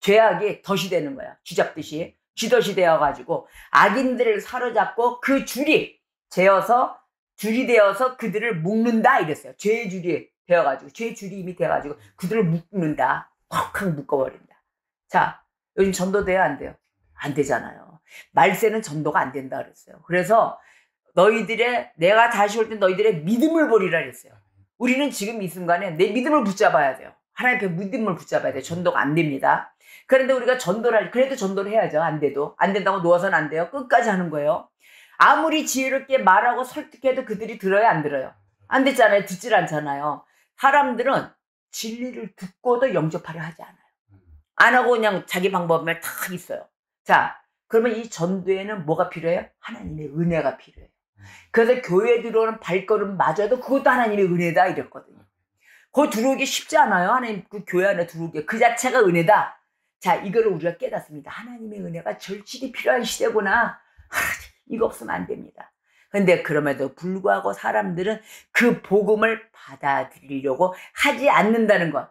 Speaker 1: 죄악이 덫이 되는 거야. 쥐잡듯이 쥐덫이 되어가지고 악인들을 사로잡고 그 줄이 되어서 그들을 묶는다 이랬어요. 죄의 줄이 되어가지고, 죄의 줄이 이미 되어가지고 그들을 묶는다. 콱콱 묶어버린다. 자, 요즘 전도돼요, 안 돼요? 안 되잖아요. 말세는 전도가 안 된다 그랬어요. 그래서 내가 다시 올 때 너희들의 믿음을 보리라 그랬어요. 우리는 지금 이 순간에 내 믿음을 붙잡아야 돼요. 하나님 앞에 믿음을 붙잡아야 돼요. 전도가 안 됩니다. 그런데 우리가 그래도 전도를 해야죠. 안 된다고 누워서는 안 돼요. 끝까지 하는 거예요. 아무리 지혜롭게 말하고 설득해도 그들이 들어요, 안 들어요? 안 듣잖아요. 듣질 않잖아요. 사람들은 진리를 듣고도 영접하려 하지 않아요. 안 하고 그냥 자기 방법에 탁 있어요. 자, 그러면 이 전도에는 뭐가 필요해요? 하나님의 은혜가 필요해요. 그래서 교회에 들어오는 발걸음마저도 그것도 하나님의 은혜다 이랬거든요. 거기 들어오기 쉽지 않아요. 하나님 그 교회 안에 들어오기 그 자체가 은혜다. 자, 이거를 우리가 깨닫습니다. 하나님의 은혜가 절실히 필요한 시대구나. 이거 없으면 안 됩니다. 근데 그럼에도 불구하고 사람들은 그 복음을 받아들이려고 하지 않는다는 것.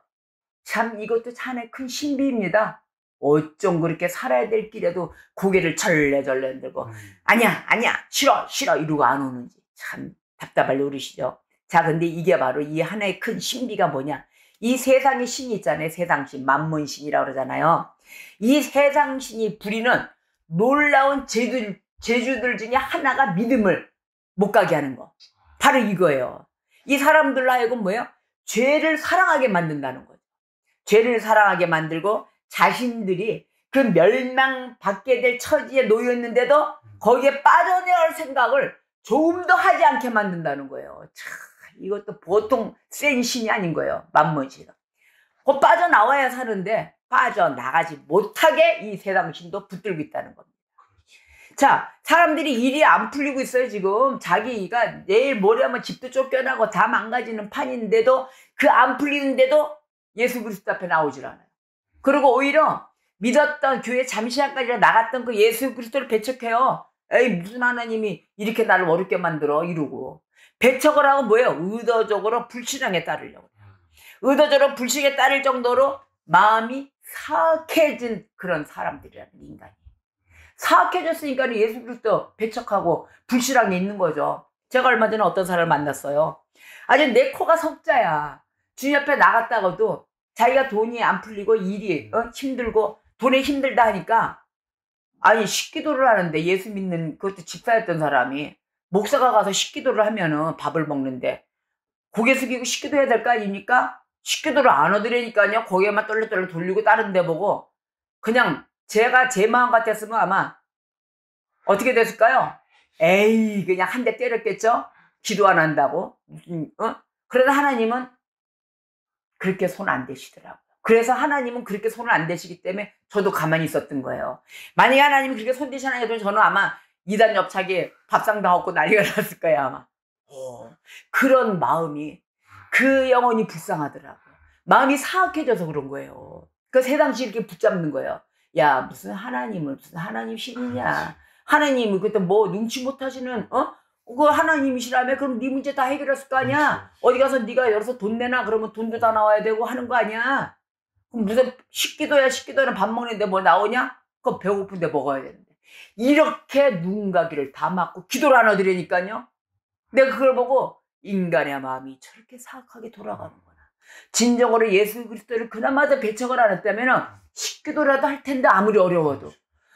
Speaker 1: 참 이것도 하나의 큰 신비입니다. 어쩜 그렇게 살아야 될 길에도 고개를 절레절레 흔들고 아니야 싫어 이러고 안 오는지 참 답답할 노릇이죠. 자, 근데 이게 바로 이 하나의 큰 신비가 뭐냐, 이 세상의 신이 있잖아요. 세상신, 만문신이라고 그러잖아요. 이 세상신이 부리는 놀라운 재주들 중에 하나가 믿음을 못 가게 하는 거. 바로 이거예요. 이 사람들로 하여금 뭐예요? 죄를 사랑하게 만든다는 거죠. 죄를 사랑하게 만들고 자신들이 그 멸망받게 될 처지에 놓였는데도 거기에 빠져나올 생각을 조금 더 하지 않게 만든다는 거예요. 참, 이것도 보통 센 신이 아닌 거예요. 만문신은. 빠져나와야 사는데 빠져나가지 못하게 이 세상 신도 붙들고 있다는 겁니다. 자, 사람들이 일이 안 풀리고 있어요. 지금 자기가 내일 모레하면 집도 쫓겨나고 다 망가지는 판인데도 그 안 풀리는데도 예수 그리스도 앞에 나오질 않아요. 그리고 오히려 믿었던 교회 잠시간까지 나갔던 그 예수 그리스도를 배척해요. 에이, 무슨 하나님이 이렇게 나를 어렵게 만들어 이러고 배척을 하고 뭐예요? 의도적으로 불신앙에 따르려고. 의도적으로 불신에 따를 정도로 마음이 사악해진 그런 사람들이라는 인간이. 사악해졌으니까 예수 그리스도 배척하고 불신앙에 있는 거죠. 제가 얼마 전에 어떤 사람을 만났어요. 아주 내 코가 석자야. 주님 앞에 나갔다가도 자기가 돈이 안 풀리고 일이 힘들고 돈에 힘들다 하니까, 아니 식기도를 하는데, 예수 믿는 그것도 집사였던 사람이 목사가 가서 식기도를 하면은 밥을 먹는데 고개 숙이고 식기도 해야 될 거 아닙니까? 식기도를 안 하더라니까요. 고개만 떨려떨려 돌리고 다른 데 보고. 그냥 제가 제 마음 같았으면 아마 어떻게 됐을까요? 에이, 그냥 한 대 때렸겠죠? 기도 안 한다고. 그러나 하나님은 그렇게 손 안 대시더라고요. 그래서 하나님은 그렇게 손을 안 대시기 때문에 저도 가만히 있었던 거예요. 만약에 하나님이 그렇게 손 대시나 해도 저는 아마 이단 옆차게 밥상 다 얻고 난리가 났을 거예요, 아마. 그런 마음이, 그 영혼이 불쌍하더라고요. 마음이 사악해져서 그런 거예요. 그 세상시 이렇게 붙잡는 거예요. 야, 무슨 하나님 신이냐. 하나님이 그때 뭐 눈치 못 하시는, 그거 하나님이시라며? 그럼 네 문제 다 해결했을 거 아니야? 어디 가서 네가 열어서 돈 내놔? 그러면 돈도 다 나와야 되고 하는 거 아니야? 그럼 무슨 식기도는 밥 먹는데 뭐 나오냐? 그거 배고픈데 먹어야 되는데. 이렇게 누군가기를 다 맞고 기도를 안 하더라니까요. 내가 그걸 보고 인간의 마음이 저렇게 사악하게 돌아가는구나. 진정으로 예수 그리스도를 그나마도 배척을 안 했다면 식기도라도 할 텐데, 아무리 어려워도.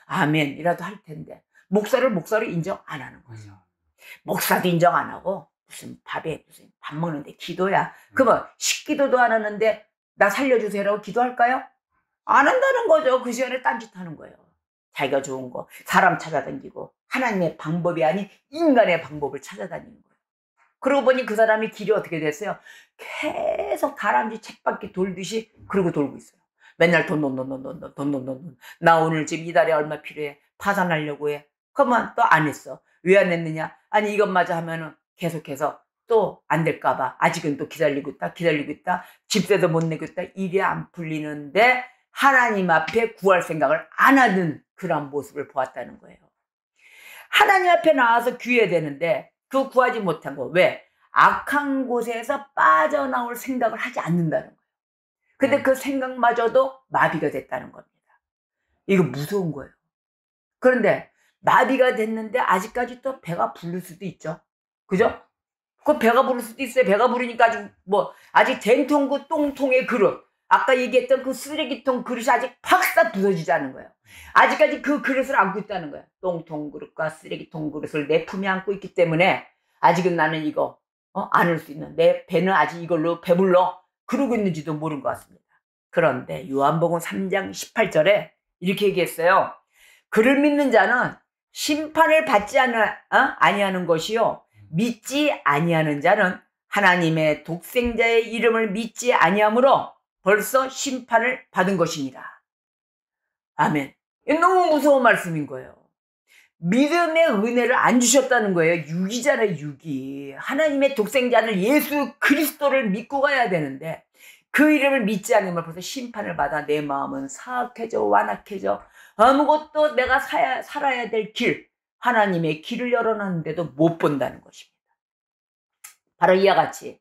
Speaker 1: 아멘이라도 할 텐데. 목사를 인정 안 하는 거죠. 목사도 인정 안 하고 무슨 밥 먹는데 기도야. 그러면 식기도도 안 하는데 나 살려주세요라고 기도할까요? 안 한다는 거죠. 그 시간에 딴짓하는 거예요. 자기가 좋은 거 사람 찾아다니고 하나님의 방법이 아닌 인간의 방법을 찾아다니는 거예요. 그러고 보니 그 사람이 길이 어떻게 됐어요? 계속 다람쥐 쳇바퀴 돌듯이 그러고 돌고 있어요. 맨날 돈. 나 오늘 지금 이달에 얼마 필요해. 파산하려고 해. 그러면 또 안 했어. 왜 안 했느냐? 아니 이것마저 하면은 계속해서 또 안 될까봐 아직은 또 기다리고 있다. 집세도 못 내고 있다. 일이 안 풀리는데 하나님 앞에 구할 생각을 안 하는 그런 모습을 보았다는 거예요. 하나님 앞에 나와서 구해야 되는데 그 구하지 못한 거. 왜? 악한 곳에서 빠져나올 생각을 하지 않는다는 거예요. 근데 그 생각마저도 마비가 됐다는 겁니다. 이거 무서운 거예요. 그런데 마비가 됐는데 아직까지 또 배가 부를 수도 있죠. 그죠? 그 배가 부를 수도 있어요. 배가 부르니까 아직 된통 그 똥통의 그릇, 아까 얘기했던 그 쓰레기통 그릇이 아직 팍싹 부서지지 않은 거예요. 아직까지 그 그릇을 안고 있다는 거예요. 똥통 그릇과 쓰레기통 그릇을 내 품에 안고 있기 때문에 아직은 나는 이거 안을 수 있는, 내 배는 아직 이걸로 배불러 그러고 있는지도 모르는 것 같습니다. 그런데 요한복음 3장 18절에 이렇게 얘기했어요. 그를 믿는 자는 심판을 받지 아니하는 것이요, 믿지 아니하는 자는 하나님의 독생자의 이름을 믿지 아니하므로 벌써 심판을 받은 것이니라. 아멘. 너무 무서운 말씀인 거예요. 믿음의 은혜를 안 주셨다는 거예요. 육이잖아요, 육이. 하나님의 독생자를 예수 그리스도를 믿고 가야 되는데 그 이름을 믿지 않으면 벌써 심판을 받아 내 마음은 사악해져 완악해져 아무것도 내가 살아야 될 길, 하나님의 길을 열어놨는데도 못 본다는 것입니다. 바로 이와 같이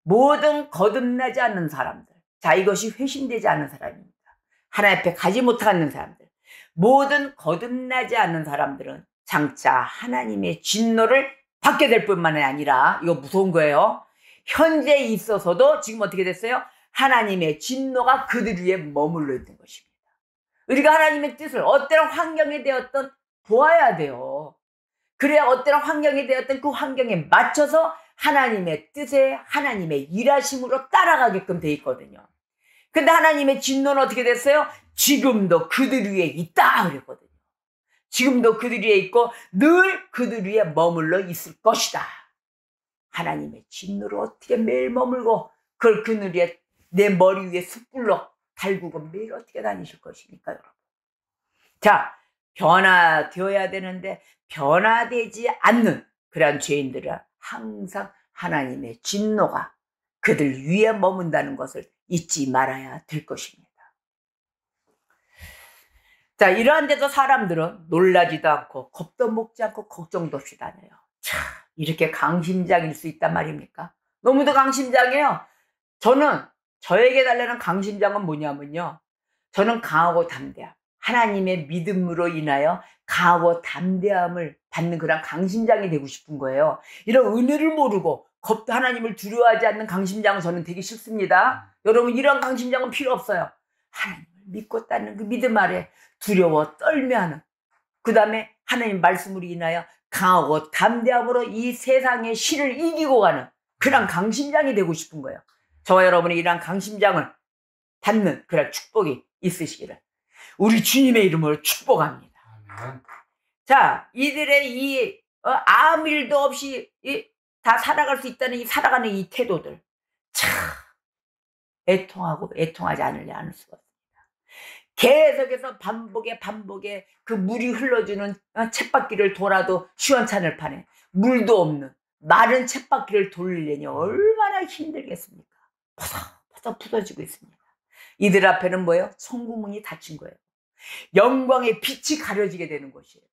Speaker 1: 모든 거듭나지 않는 사람들, 자, 이것이 회심되지 않는 사람입니다. 하나님 앞에 가지 못하는 사람들, 모든 거듭나지 않는 사람들은 장차 하나님의 진노를 받게 될 뿐만 아니라, 이거 무서운 거예요, 현재 있어서도 지금 어떻게 됐어요? 하나님의 진노가 그들 위에 머물러 있는 것입니다. 우리가 하나님의 뜻을 어떤 환경에 되었던 보아야 돼요. 그래야 어떤 환경에 되었던 그 환경에 맞춰서 하나님의 뜻에 하나님의 일하심으로 따라가게끔 돼 있거든요. 근데 하나님의 진노는 어떻게 됐어요? 지금도 그들 위에 있다 그랬거든요. 지금도 그들 위에 있고 늘 그들 위에 머물러 있을 것이다. 하나님의 진노를 어떻게 매일 머물고 그걸 그늘 위에, 내 머리 위에 숯불로 달구고 매일 어떻게 다니실 것입니까, 여러분? 자, 변화되어야 되는데 변화되지 않는 그런 죄인들은 항상 하나님의 진노가 그들 위에 머문다는 것을 잊지 말아야 될 것입니다. 자, 이러한 데도 사람들은 놀라지도 않고 겁도 먹지 않고 걱정도 없이 다녀요. 참, 이렇게 강심장일 수 있단 말입니까? 너무도 강심장이에요. 저에게 달라는 강심장은 뭐냐면요, 저는 강하고 담대함, 하나님의 믿음으로 인하여 강하고 담대함을 받는 그런 강심장이 되고 싶은 거예요. 이런 은혜를 모르고 겁도 하나님을 두려워하지 않는 강심장은 저는 되기 싫습니다. 여러분, 이런 강심장은 필요 없어요. 하나님을 믿고 따르는 그 믿음 아래 두려워 떨며 하는, 그 다음에 하나님 말씀으로 인하여 강하고 담대함으로 이 세상의 신을 이기고 가는 그런 강심장이 되고 싶은 거예요. 저와 여러분이 이런 강심장을 받는 그런 축복이 있으시기를 우리 주님의 이름으로 축복합니다. 아멘. 자, 이들의 아무 일도 없이 다 살아갈 수 있다는 살아가는 이 태도들, 참 애통하고 애통하지 않을 수가 없습니다. 계속해서 반복에 그 물이 흘러주는 쳇바퀴를 돌아도 시원찮을 판에 물도 없는 마른 쳇바퀴를 돌리려니 얼마나 힘들겠습니까? 퍼석퍼석 부서지고 있습니다. 이들 앞에는 뭐예요? 천국문이 닫힌 거예요. 영광의 빛이 가려지게 되는 것이에요.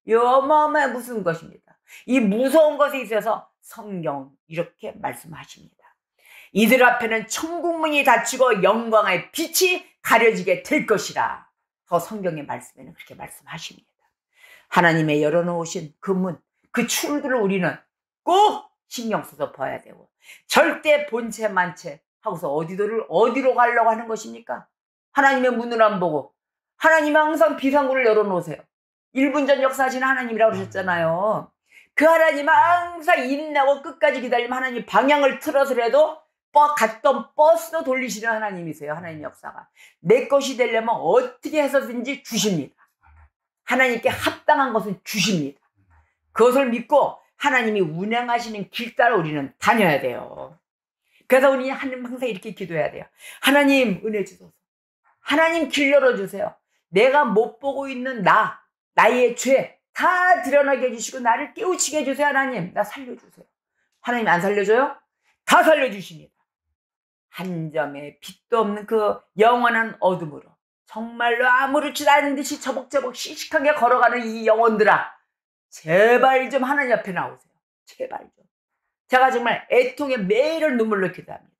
Speaker 1: 이 어마어마한 무슨 것입니다. 이 무서운 것에 있어서 성경은 이렇게 말씀하십니다. 이들 앞에는 천국문이 닫히고 영광의 빛이 가려지게 될 것이라. 더 성경의 말씀에는 그렇게 말씀하십니다. 하나님의 열어놓으신 그 문, 그 출구를 우리는 꼭 신경 써서 봐야 되고, 절대 본체 만체 하고서 어디로 가려고 하는 것입니까? 하나님의 문을 안 보고. 하나님은 항상 비상구를 열어놓으세요. 1분 전 역사하시는 하나님이라고 그러셨잖아요. 그 하나님은 항상 인내하고 끝까지 기다리면 하나님 방향을 틀어서라도 갔던 버스도 돌리시는 하나님이세요. 하나님 역사가 내 것이 되려면 어떻게 해서든지 주십니다. 하나님께 합당한 것은 주십니다. 그것을 믿고 하나님이 운행하시는 길 따라 우리는 다녀야 돼요. 그래서 우리는 하나님 항상 이렇게 기도해야 돼요. 하나님 은혜 주소서. 하나님 길 열어주세요. 내가 못 보고 있는 나의 죄 다 드러나게 해주시고 나를 깨우치게 해주세요. 하나님, 나 살려주세요. 하나님 안 살려줘요? 다 살려주십니다. 한 점의 빛도 없는 그 영원한 어둠으로 정말로 아무렇지도 않은 듯이 저벅저벅 씩씩하게 걸어가는 이 영혼들아, 제발 좀 하나님 앞에 나오세요. 제발 좀. 제가 정말 애통에 매일 눈물로 기도합니다.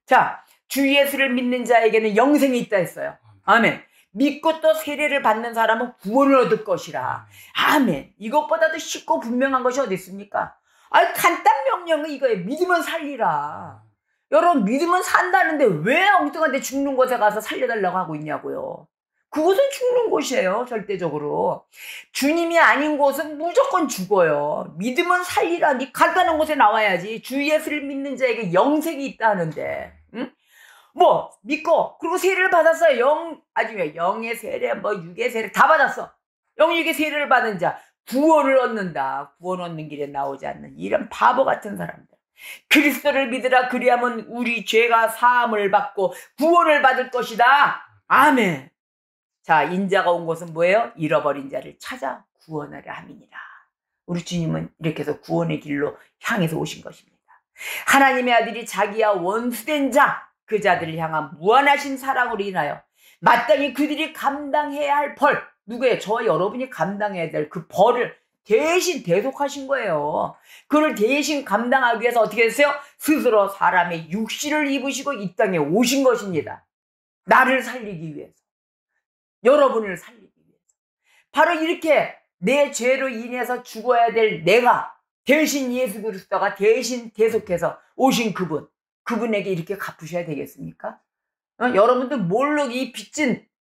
Speaker 1: 자, 주 예수를 믿는 자에게는 영생이 있다 했어요. 아멘. 믿고 또 세례를 받는 사람은 구원을 얻을 것이라. 아멘. 이것보다도 쉽고 분명한 것이 어디 있습니까? 간단 명령은 이거예요. 믿으면 살리라. 여러분, 믿으면 산다는데 왜 엉뚱한데 죽는 곳에 가서 살려달라고 하고 있냐고요. 그곳은 죽는 곳이에요. 절대적으로. 주님이 아닌 곳은 무조건 죽어요. 믿으면 살리라. 니 간단한 곳에 나와야지. 주 예수를 믿는 자에게 영생이 있다는데, 응? 뭐 믿고 그리고 세례를 받았어요. 영의 세례, 육의 세례 다 받았어. 영육의 세례를 받은 자 구원을 얻는다. 구원 얻는 길에 나오지 않는 이런 바보 같은 사람들. 그리스도를 믿으라. 그리하면 우리 죄가 사함을 받고 구원을 받을 것이다. 아멘. 자, 인자가 온 곳은 뭐예요? 잃어버린 자를 찾아 구원하려 함이니라. 우리 주님은 이렇게 해서 구원의 길로 향해서 오신 것입니다. 하나님의 아들이 자기와 원수된 자, 그 자들을 향한 무한하신 사랑으로 인하여 마땅히 그들이 감당해야 할 벌, 누구예요? 저와 여러분이 감당해야 될 그 벌을 대신 대속하신 거예요. 그를 대신 감당하기 위해서 어떻게 했어요? 스스로 사람의 육신을 입으시고 이 땅에 오신 것입니다. 나를 살리기 위해서, 여러분을 살리기 위해서. 바로 이렇게 내 죄로 인해서 죽어야 될 내가 대신 예수 그리스도가 대신 대속해서 오신 그분에게 이렇게 갚으셔야 되겠습니까? 여러분들 뭘로 이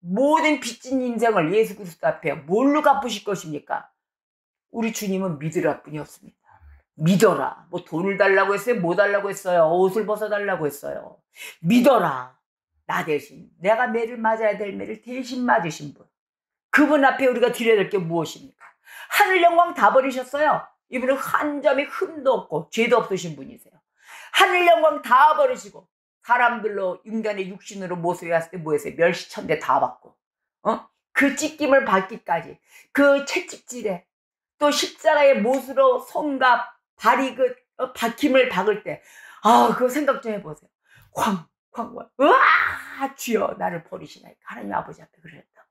Speaker 1: 모든 빚진 인생을 예수 그리스도 앞에 뭘로 갚으실 것입니까? 우리 주님은 믿으라 뿐이 없습니다. 믿어라. 뭐 돈을 달라고 했어요? 뭐 달라고 했어요? 옷을 벗어달라고 했어요? 믿어라. 나 대신 내가 매를 맞아야 될 매를 대신 맞으신 분, 그분 앞에 우리가 드려야 될 게 무엇입니까? 하늘 영광 다 버리셨어요. 이분은 한 점의 흠도 없고 죄도 없으신 분이세요. 하늘 영광 다 버리시고 사람들로 인간의 육신으로 모습에 왔을 때 뭐 했어요? 멸시천대 다 받고 그 찢김을 받기까지 그 채찍질에 또 십자가의 못으로 손과 발이 그 박힘을 박을 때 그거 생각 좀 해보세요. 으아, 주여 나를 버리시나이까. 하나님 아버지 앞에 그랬다고.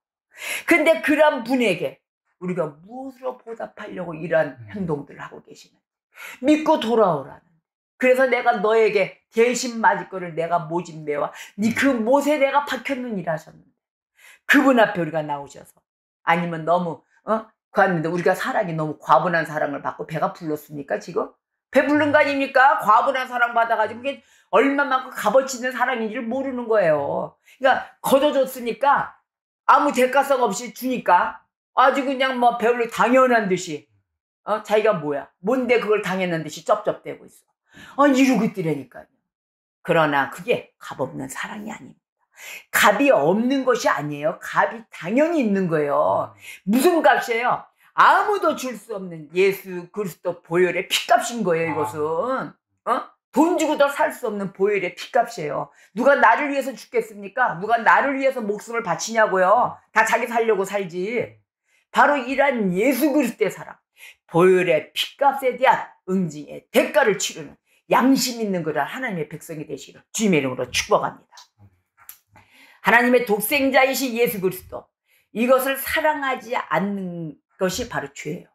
Speaker 1: 근데 그런 분에게 우리가 무엇으로 보답하려고 이러한 행동들을 하고 계시는지 믿고 돌아오라는. 그래서 내가 너에게 대신 맞을 거를 내가 모집 메와 네 그 못에 내가 박혔느니라 하셨는데, 그분 앞에 우리가 나오셔서, 아니면 너무 그랬는데 우리가 사랑이 너무 과분한 사랑을 받고 배가 불렀습니까? 지금 배 부른 거 아닙니까? 과분한 사랑 받아가지고 그게 얼마만큼 값어치 있는 사랑인지를 모르는 거예요. 그러니까 거둬줬으니까 아무 대가성 없이 주니까 아주 그냥 뭐 배불리 당연한 듯이 자기가 뭔데 그걸 당연한 듯이 쩝쩝대고 있어. 이러고 있더라니까요. 그러나 그게 값없는 사랑이 아닙니다. 값이 없는 것이 아니에요. 값이 당연히 있는 거예요. 무슨 값이에요? 아무도 줄 수 없는 예수 그리스도 보혈의 피값인 거예요. 이것은 돈 주고도 살 수 없는 보혈의 피값이에요. 누가 나를 위해서 죽겠습니까? 누가 나를 위해서 목숨을 바치냐고요. 다 자기 살려고 살지. 바로 이러한 예수 그리스도의 사랑, 보혈의 피값에 대한 응징의 대가를 치르는 양심 있는 그런 하나님의 백성이 되시기를 주님의 이름으로 축복합니다. 하나님의 독생자이신 예수 그리스도, 이것을 사랑하지 않는 것이 바로 죄예요.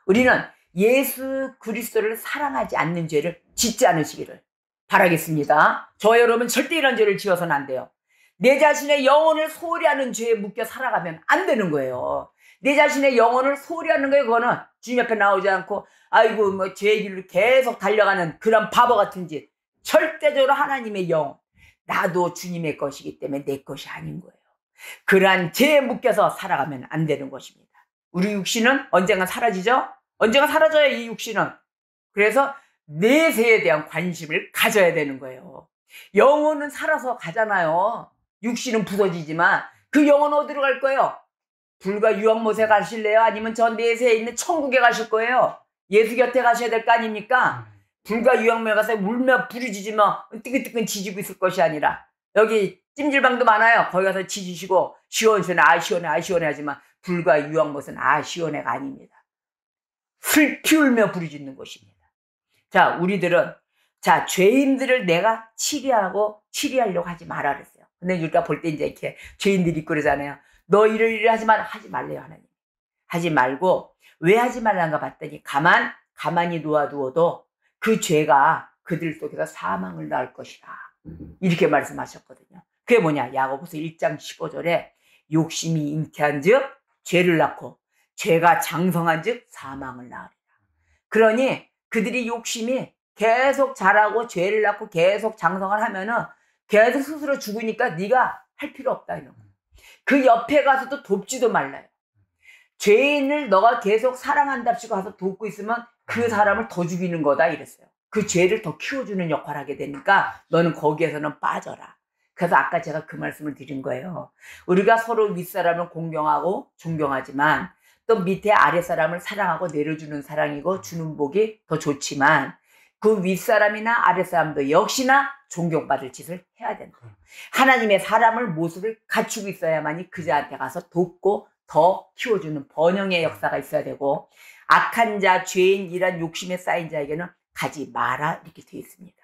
Speaker 1: 우리는 예수 그리스도를 사랑하지 않는 죄를 짓지 않으시기를 바라겠습니다. 저 여러분 절대 이런 죄를 지어서는 안 돼요. 내 자신의 영혼을 소홀히 하는 죄에 묶여 살아가면 안 되는 거예요. 내 자신의 영혼을 소홀히 하는 거예요. 그거는 주님 옆에 나오지 않고 아이고 뭐 죄의 길로 계속 달려가는 그런 바보 같은 짓. 절대적으로 하나님의 영혼, 나도 주님의 것이기 때문에 내 것이 아닌 거예요. 그러한 죄에 묶여서 살아가면 안 되는 것입니다. 우리 육신은 언젠가 사라지죠? 언젠가 사라져요, 이 육신은. 그래서 내세에 대한 관심을 가져야 되는 거예요. 영혼은 살아서 가잖아요. 육신은 부서지지만 그 영혼은 어디로 갈 거예요? 불과 유황못에 가실래요? 아니면 저 내세에 있는 천국에 가실 거예요? 예수 곁에 가셔야 될 거 아닙니까? 불과 유황못에 가서 울며 부르짖으며 뜨끈뜨끈 지지고 있을 것이 아니라 여기 찜질방도 많아요. 거기 가서 지지시고 시원시원해, 아 시원해, 아 시원해 하지만 불과 유황못은 아 시원해가 아닙니다. 슬피 울며 부르짖는 곳입니다. 자, 우리들은 자, 죄인들을 내가 치리하려고 하지 마라 그랬어요. 근데 우리가 볼 때 이제 이렇게 죄인들이 있고 그러잖아요. 너 이를 하지 마라. 하지 말래요, 하나님. 하지 말고 왜 하지 말란가 봤더니 가만히 놓아두어도 그 죄가 그들 속에서 사망을 낳을 것이다. 이렇게 말씀하셨거든요. 그게 뭐냐? 야고보서 1장 15절에 욕심이 잉태한 즉 죄를 낳고 죄가 장성한 즉 사망을 낳으리라. 그러니 그들이 욕심이 계속 자라고 죄를 낳고 계속 장성을 하면은 계속 스스로 죽으니까 네가 할 필요 없다 이런 거. 그 옆에 가서도 돕지도 말라요. 죄인을 너가 계속 사랑한답시고 가서 돕고 있으면 그 사람을 더 죽이는 거다 이랬어요. 그 죄를 더 키워주는 역할을 하게 되니까 너는 거기에서는 빠져라. 그래서 아까 제가 그 말씀을 드린 거예요. 우리가 서로 윗사람을 공경하고 존경하지만 또 밑에 아랫사람을 사랑하고 내려주는 사랑이고 주는 복이 더 좋지만 그 윗사람이나 아랫사람도 역시나 존경받을 짓을 해야 된다. 하나님의 사람을 모습을 갖추고 있어야만이 그자한테 가서 돕고 더 키워주는 번영의 역사가 있어야 되고 악한 자, 죄인, 이란 욕심에 쌓인 자에게는 가지 마라 이렇게 되어 있습니다.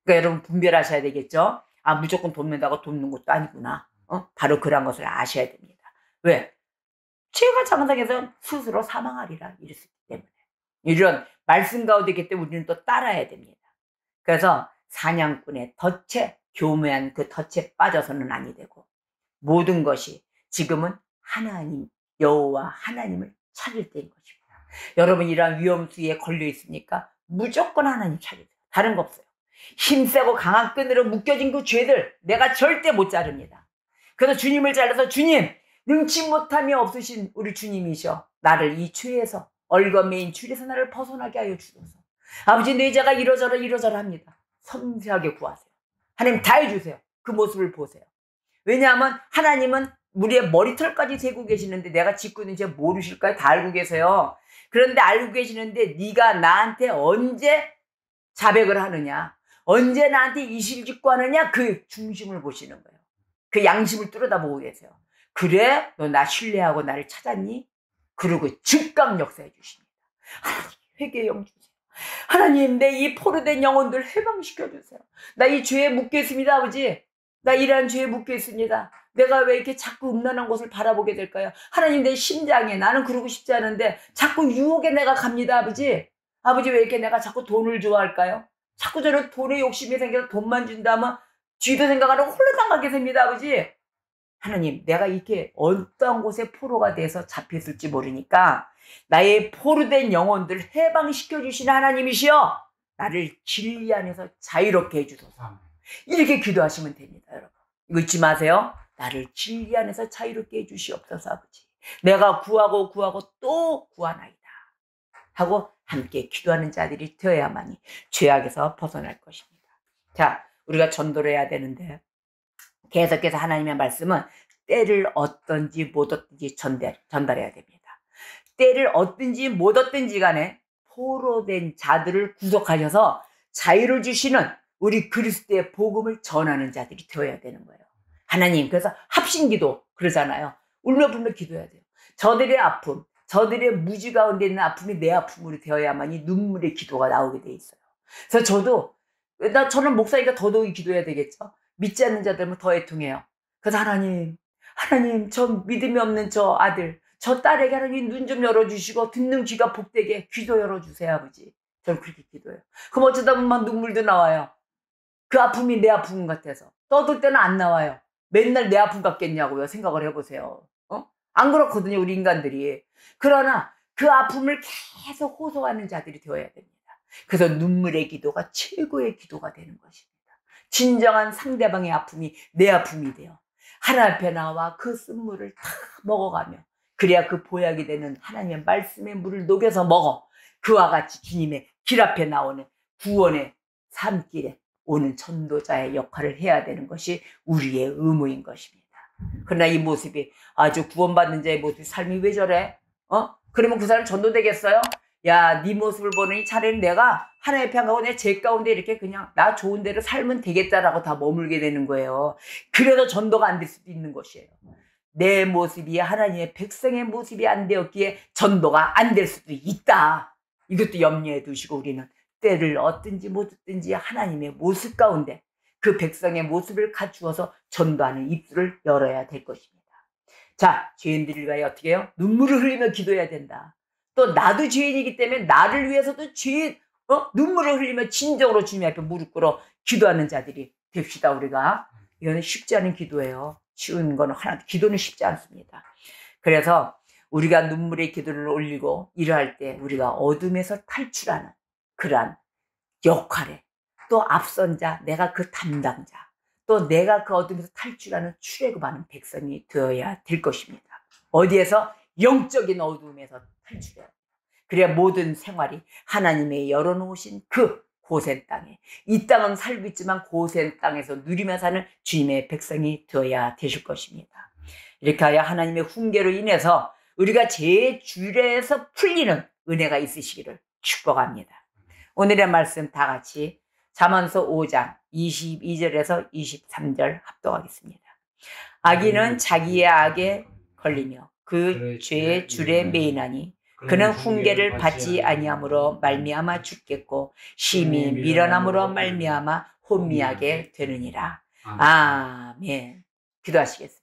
Speaker 1: 그러니까 여러분 분별하셔야 되겠죠. 아 무조건 돕는다고 돕는 것도 아니구나. 바로 그런 것을 아셔야 됩니다. 왜? 죄가 장성해서 스스로 사망하리라 이랬기 때문에 이런 말씀 가운데 있기 때문에 우리는 또 따라야 됩니다. 그래서 사냥꾼의 덫에 교묘한 그 덫에 빠져서는 아니 되고 모든 것이 지금은 하나님 여호와 하나님을 찾을 때인 것입니다. 여러분 이러한 위험수에 걸려 있으니까 무조건 하나님 찾으세요. 다른 거 없어요. 힘세고 강한 끈으로 묶여진 그 죄들 내가 절대 못 자릅니다. 그래서 주님을 잘라서 주님 능치 못함이 없으신 우리 주님이셔 나를 이 죄에서 얼거매인 줄에서 나를 벗어나게 하여 주소서. 아버지 내 죄가 이러저러 합니다. 섬세하게 구하세요. 하나님 다 해주세요. 그 모습을 보세요. 왜냐하면 하나님은 우리의 머리털까지 세고 계시는데 내가 짓고 있는 죄 모르실까요? 다 알고 계세요. 그런데 알고 계시는데 네가 나한테 언제 자백을 하느냐 언제 나한테 이실직고 하느냐 그 중심을 보시는 거예요. 그 양심을 뚫어다보고 계세요. 그래 너 나 신뢰하고 나를 찾았니? 그러고 즉각 역사해 주십니다. 하나님 회개의 영 주세요. 하나님 내 이 포로된 영혼들 해방시켜 주세요. 나 이 죄에 묶여 있습니다 아버지. 나 이러한 죄에 묶여 있습니다. 내가 왜 이렇게 자꾸 음란한 곳을 바라보게 될까요? 하나님 내 심장에 나는 그러고 싶지 않은데 자꾸 유혹에 내가 갑니다 아버지. 아버지 왜 이렇게 내가 자꾸 돈을 좋아할까요? 자꾸 저는 돈에 욕심이 생겨서 돈만 준다면 뒤도 생각하는 홀라당하게 됩니다 아버지. 하나님 내가 이렇게 어떠한 곳에 포로가 돼서 잡혔을지 모르니까 나의 포로된 영혼들 해방시켜 주시는 하나님이시여 나를 진리 안에서 자유롭게 해주소서. 이렇게 기도하시면 됩니다 여러분. 이거 잊지 마세요. 나를 진리 안에서 자유롭게 해주시옵소서 아버지. 내가 구하고 또 구하나이다 하고 함께 기도하는 자들이 되어야만이 죄악에서 벗어날 것입니다. 자 우리가 전도를 해야 되는데 계속해서 하나님의 말씀은 때를 얻든지 못 얻든지 전달해야 됩니다. 때를 얻든지 못 얻든지 간에 포로된 자들을 구속하셔서 자유를 주시는 우리 그리스도의 복음을 전하는 자들이 되어야 되는 거예요. 하나님 그래서 합심기도 그러잖아요. 울며불며 기도해야 돼요. 저들의 아픔 저들의 무지 가운데 있는 아픔이 내 아픔으로 되어야만이 눈물의 기도가 나오게 돼 있어요. 그래서 저는 목사니까 더더욱 기도해야 되겠죠. 믿지 않는 자들은 더 애통해요. 그래서 하나님 저 믿음이 없는 저 아들 저 딸에게 하나님 눈 좀 열어주시고 듣는 귀가 복되게 귀도 열어주세요 아버지. 저는 그렇게 기도해요. 그럼 어쩌다 보면 막 눈물도 나와요. 그 아픔이 내 아픔 같아서. 떠들 때는 안 나와요. 맨날 내 아픔 같겠냐고요. 생각을 해보세요. 안 그렇거든요 우리 인간들이. 그러나 그 아픔을 계속 호소하는 자들이 되어야 됩니다. 그래서 눈물의 기도가 최고의 기도가 되는 것입니다. 진정한 상대방의 아픔이 내 아픔이 돼요. 하나님 앞에 나와 그 쓴물을 다 먹어가며 그래야 그 보약이 되는 하나님의 말씀의 물을 녹여서 먹어. 그와 같이 주님의 길 앞에 나오는 구원의 삶길에 오는 전도자의 역할을 해야 되는 것이 우리의 의무인 것입니다. 그러나 이 모습이 아주 구원받는 자의 모습이 삶이 왜 저래? 그러면 그 사람 전도되겠어요? 야, 네 모습을 보느니 차라리 내가 하나님 앞에 안 가고 내 제 가운데 이렇게 그냥 나 좋은 대로 살면 되겠다라고 다 머물게 되는 거예요. 그래도 전도가 안 될 수도 있는 것이에요. 내 모습이 하나님의 백성의 모습이 안 되었기에 전도가 안 될 수도 있다. 이것도 염려해 두시고 우리는 때를 얻든지 못 얻든지 하나님의 모습 가운데 그 백성의 모습을 갖추어서 전도하는 입술을 열어야 될 것입니다. 자, 죄인들을 위하여 어떻게 해요? 눈물을 흘리며 기도해야 된다. 또 나도 죄인이기 때문에 나를 위해서도 눈물을 흘리며 진정으로 주님 앞에 무릎 꿇어 기도하는 자들이 됩시다. 우리가. 이거는 쉽지 않은 기도예요. 쉬운 건 하나도, 기도는 쉽지 않습니다. 그래서 우리가 눈물의 기도를 올리고 일할 때 우리가 어둠에서 탈출하는 그러한 역할에 또 앞선 자, 내가 그 담당자, 또 내가 그 어둠에서 탈출하는 출애굽하는 백성이 되어야 될 것입니다. 어디에서? 영적인 어둠에서 탈출해야 합니다. 그래야 모든 생활이 하나님의 열어놓으신 그 고센 땅에, 이 땅은 살고 있지만 고센 땅에서 누리며 사는 주님의 백성이 되어야 되실 것입니다. 이렇게 하여 하나님의 훈계로 인해서 우리가 제 주례에서 풀리는 은혜가 있으시기를 축복합니다. 오늘의 말씀 다 같이 잠언서 5장 22절에서 23절 합독하겠습니다. 악인은 자기의 악에 걸리며 그 죄의 줄에 매이나니 그는 훈계를 받지 아니함으로 말미암아 죽겠고 심히 미련함으로 말미암아 혼미하게 되느니라. 아멘. 기도하시겠습니다.